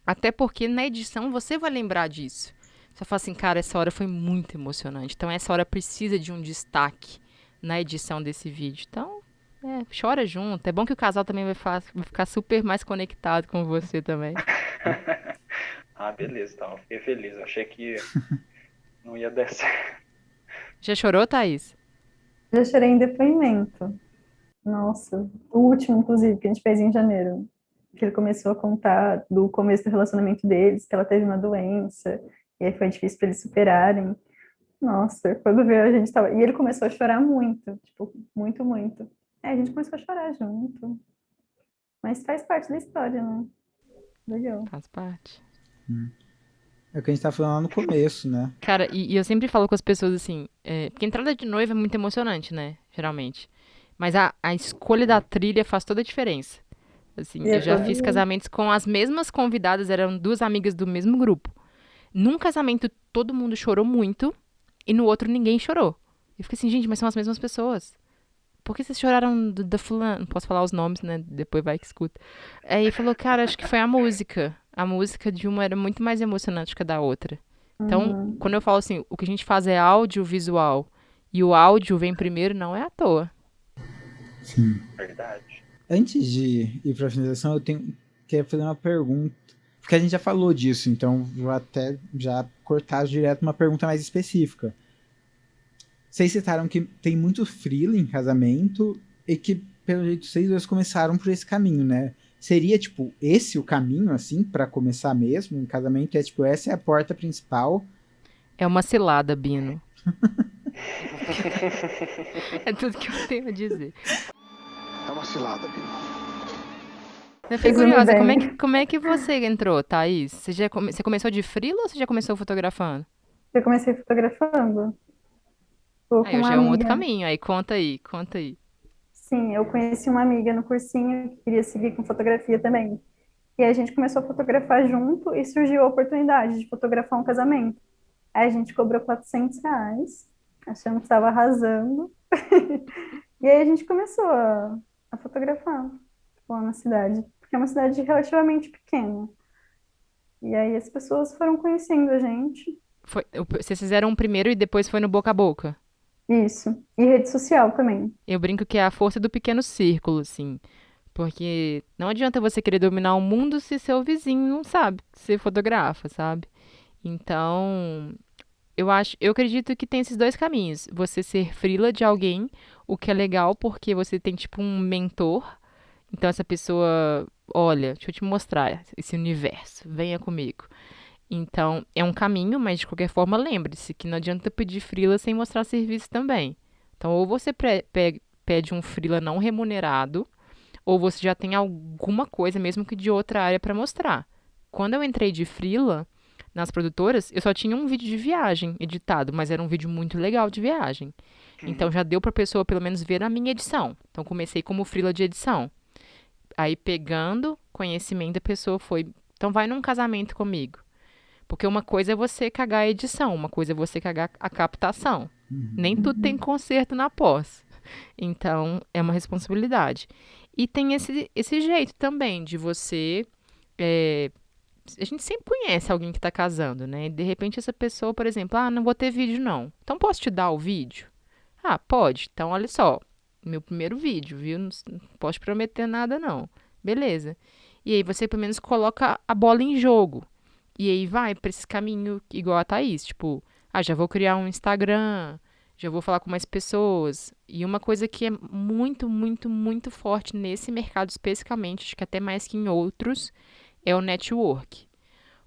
até porque na edição você vai lembrar disso. Você fala assim, cara, essa hora foi muito emocionante. Então, essa hora precisa de um destaque na edição desse vídeo. Então, chora junto. É bom que o casal também vai ficar super mais conectado com você também. Ah, beleza, então. Fiquei feliz. Eu achei que não ia dar certo. Já chorou, Thaís? Já chorei em depoimento. Nossa, o último, inclusive, que a gente fez em janeiro. Que ele começou a contar do começo do relacionamento deles, que ela teve uma doença, e aí foi difícil para eles superarem. Nossa, quando veio a gente tava. E ele começou a chorar muito, tipo, muito, muito. A gente começou a chorar junto. Mas faz parte da história, né? Legal. Faz parte. É o que a gente tá falando lá no começo, né? Cara, e eu sempre falo com as pessoas assim, porque entrada de noiva é muito emocionante, né? Geralmente. Mas a escolha da trilha faz toda a diferença. Assim, E é eu já todo fiz casamentos com as mesmas convidadas, eram duas amigas do mesmo grupo. Num casamento, todo mundo chorou muito, e no outro ninguém chorou. Eu fiquei assim, gente, mas são as mesmas pessoas. Por que vocês choraram da fulano? Não posso falar os nomes, né? Depois vai que escuta. Aí falou, cara, acho que foi a música. A música de uma era muito mais emocionante que a da outra. Então, Uhum. quando eu falo assim, o que a gente faz é audiovisual e o áudio vem primeiro, não é à toa. Sim. Verdade. Antes de ir pra finalização, queria fazer uma pergunta. Porque a gente já falou disso, então vou até já cortar direto uma pergunta mais específica. Vocês citaram que tem muito freela em casamento e que, pelo jeito, vocês dois começaram por esse caminho, né? Seria, tipo, esse o caminho, assim, pra começar mesmo em casamento? É, tipo, essa é a porta principal? É uma cilada, Bino. É tudo que eu tenho a dizer. É uma cilada, Bino. Eu fiquei Resume curiosa, bem. como é que você entrou, Thaís? Você começou de freela ou você já começou fotografando? Eu comecei fotografando. Tô Aí com eu uma já é um outro amiga. caminho, aí conta aí, conta aí. Sim, eu conheci uma amiga no cursinho que queria seguir com fotografia também. E a gente começou a fotografar junto e surgiu a oportunidade de fotografar um casamento. Aí a gente cobrou R$ 400, achando que estava arrasando. E aí a gente começou a fotografar lá na cidade, porque é uma cidade relativamente pequena. E aí as pessoas foram conhecendo a gente. Vocês fizeram um primeiro e depois foi no boca a boca. Isso. E rede social também. Eu brinco que é a força do pequeno círculo, assim. Porque não adianta você querer dominar o mundo se seu vizinho não sabe que você fotografa, sabe? Então, eu acredito que tem esses dois caminhos. Você ser freela de alguém, o que é legal porque você tem tipo um mentor. Então essa pessoa, olha, deixa eu te mostrar esse universo, venha comigo. Então, é um caminho, mas de qualquer forma, lembre-se que não adianta pedir freela sem mostrar serviço também. Então, ou você pede um freela não remunerado, ou você já tem alguma coisa, mesmo que de outra área, para mostrar. Quando eu entrei de freela nas produtoras, eu só tinha um vídeo de viagem editado, mas era um vídeo muito legal de viagem. Então, já deu para a pessoa pelo menos ver a minha edição. Então, comecei como freela de edição. Aí, pegando conhecimento, a pessoa foi. Então, vai num casamento comigo. Porque uma coisa é você cagar a edição, uma coisa é você cagar a captação. Nem tudo tem conserto na pós. Então, é uma responsabilidade. E tem esse jeito também de você. A gente sempre conhece alguém que está casando, né? De repente, essa pessoa, por exemplo, não vou ter vídeo, não. Então, posso te dar o vídeo? Ah, pode. Então, olha só. Meu primeiro vídeo, viu? Não posso te prometer nada, não. Beleza. E aí, você pelo menos coloca a bola em jogo. E aí vai para esse caminho igual a Thaís, tipo, já vou criar um Instagram, já vou falar com mais pessoas. E uma coisa que é muito, muito, muito forte nesse mercado especificamente, acho que até mais que em outros, é o network.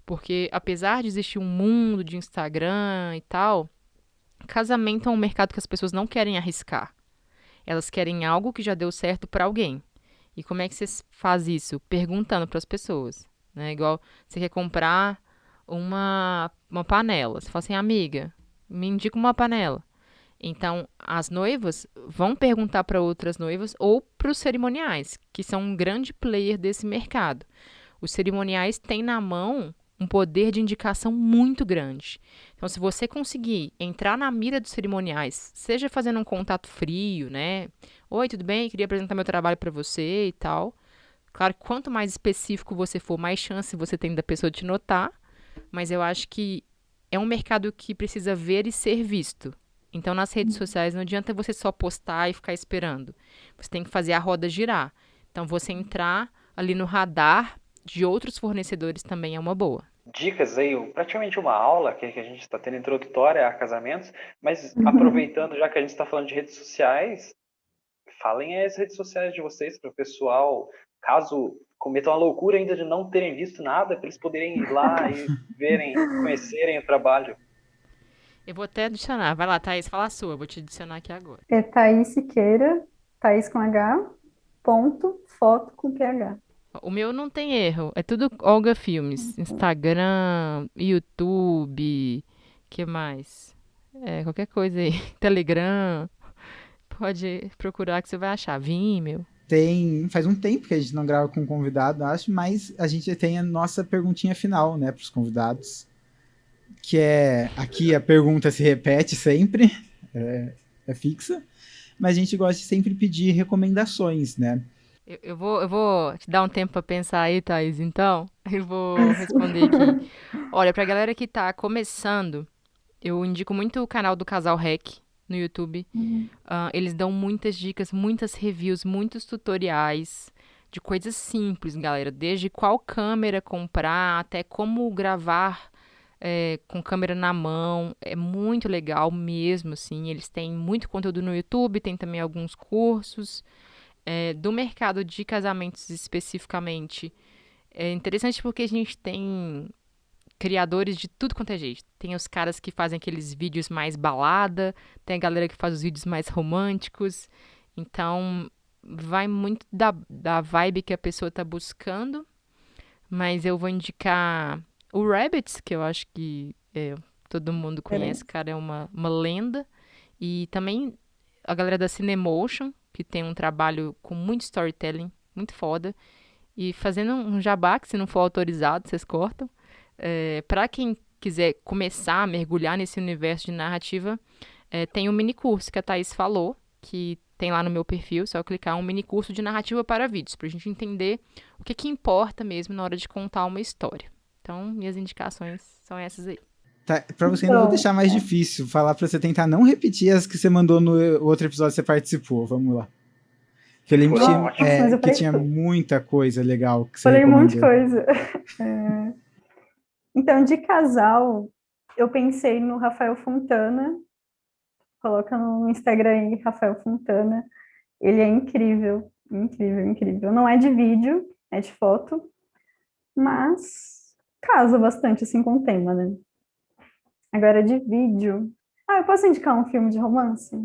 Porque apesar de existir um mundo de Instagram e tal, casamento é um mercado que as pessoas não querem arriscar. Elas querem algo que já deu certo para alguém. E como é que você faz isso? Perguntando para as pessoas, né? Igual você quer comprar uma panela. Você fala assim, amiga, me indica uma panela. Então, as noivas vão perguntar para outras noivas ou para os cerimoniais, que são um grande player desse mercado. Os cerimoniais têm na mão um poder de indicação muito grande. Então, se você conseguir entrar na mira dos cerimoniais, seja fazendo um contato frio, né? Oi, tudo bem? Queria apresentar meu trabalho para você e tal. Claro que quanto mais específico você for, mais chance você tem da pessoa te notar. Mas eu acho que é um mercado que precisa ver e ser visto. Então, nas redes sociais, não adianta você só postar e ficar esperando. Você tem que fazer a roda girar. Então, você entrar ali no radar de outros fornecedores também é uma boa. Dicas aí, praticamente uma aula que a gente está tendo introdutória a casamentos, mas aproveitando já que a gente está falando de redes sociais, falem as redes sociais de vocês para o pessoal, caso cometam a loucura ainda de não terem visto nada, para eles poderem ir lá e verem, conhecerem o trabalho. Eu vou até adicionar. Vai lá, Thaís, fala a sua. Eu vou te adicionar aqui agora. É Thaís Siqueira, Thaís com H, ponto, foto com PH. O meu não tem erro. É tudo Olga Filmes. Instagram, YouTube, que mais? Qualquer coisa aí. Telegram. Pode procurar que você vai achar. Vimeo. Faz um tempo que a gente não grava com um convidado, acho, mas a gente tem a nossa perguntinha final, né, para os convidados. Que aqui a pergunta se repete sempre, é fixa, mas a gente gosta de sempre pedir recomendações, né? Eu vou te dar um tempo para pensar aí, Thaís, então. Eu vou responder aqui. Olha, pra galera que tá começando, eu indico muito o canal do Casal Rec no YouTube. Eles dão muitas dicas, muitas reviews, muitos tutoriais de coisas simples, galera. Desde qual câmera comprar, até como gravar com câmera na mão. É muito legal mesmo, assim. Eles têm muito conteúdo no YouTube, tem também alguns cursos. Do mercado de casamentos especificamente. É interessante porque a gente tem criadores de tudo quanto é jeito. Tem os caras que fazem aqueles vídeos mais balada, tem a galera que faz os vídeos mais românticos. Então, vai muito da vibe que a pessoa tá buscando. Mas eu vou indicar o Rabbids, que eu acho que todo mundo conhece, cara, é uma lenda. E também a galera da Cinemotion, que tem um trabalho com muito storytelling, muito foda. E fazendo um jabá, que se não for autorizado, vocês cortam. Para quem quiser começar a mergulhar nesse universo de narrativa, tem um mini curso que a Thaís falou, que tem lá no meu perfil, só clicar, um mini curso de narrativa para vídeos, pra gente entender o que importa mesmo na hora de contar uma história. Então, minhas indicações são essas aí. Tá, pra você não deixar mais difícil, falar pra você tentar não repetir as que você mandou no outro episódio que você participou. Vamos lá. Que eu lembro que tinha muita coisa legal que você falei recomendou. Muita coisa. Então, de casal, eu pensei no Rafael Fontana. Coloca no Instagram aí, Rafael Fontana. Ele é incrível, incrível, incrível. Não é de vídeo, é de foto, mas casa bastante assim com o tema, né? Agora, de vídeo... eu posso indicar um filme de romance?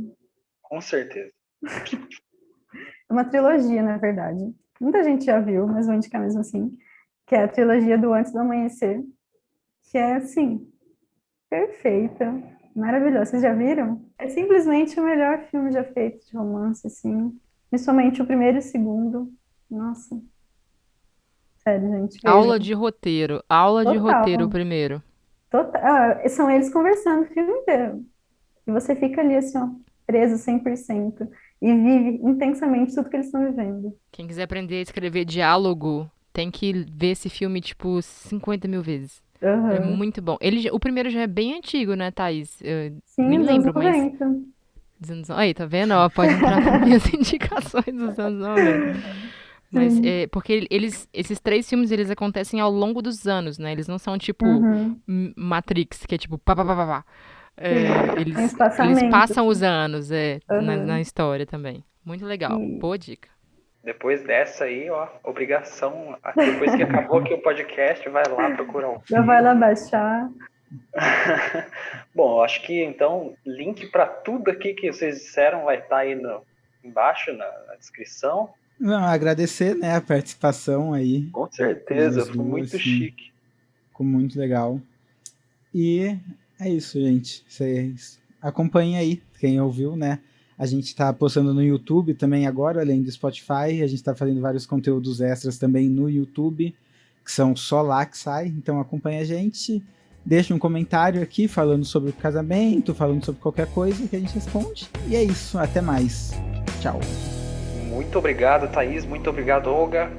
Com certeza. É uma trilogia, na verdade. Muita gente já viu, mas vou indicar mesmo assim. Que é a trilogia do Antes do Amanhecer. Que é, assim, perfeita, maravilhosa. Vocês já viram? É simplesmente o melhor filme já feito de romance, assim. Principalmente o primeiro e o segundo. Nossa. Sério, gente. Veja. Aula de roteiro o primeiro. Total. São eles conversando o filme inteiro. E você fica ali, assim, ó, preso 100%. E vive intensamente tudo que eles estão vivendo. Quem quiser aprender a escrever diálogo, tem que ver esse filme, 50 mil vezes. Uhum. É muito bom. O primeiro já é bem antigo, né, Thaís? Sim, nem lembro, mas... Aí, tá vendo? Pode entrar para minhas indicações dos anos 90. Mas porque esses 3 filmes, eles acontecem ao longo dos anos, né? Eles não são tipo Matrix, que é tipo pá, pá, pá, pá, pá. Eles passam os anos na história também. Muito legal. Boa dica. Depois dessa aí, obrigação. Depois que acabou aqui o podcast, vai lá procurar um filme. Já vai lá baixar. Bom, acho que então, link para tudo aqui que vocês disseram vai estar aí embaixo na descrição. Não, agradecer, né, a participação aí. Com certeza, foi muito chique. Ficou muito legal. E é isso, gente. Vocês acompanhem aí, quem ouviu, né? A gente tá postando no YouTube também agora, além do Spotify. A gente tá fazendo vários conteúdos extras também no YouTube, que são só lá que sai. Então acompanha a gente. Deixa um comentário aqui falando sobre o casamento, falando sobre qualquer coisa que a gente responde. E é isso, até mais. Tchau. Muito obrigado, Thaís. Muito obrigado, Olga.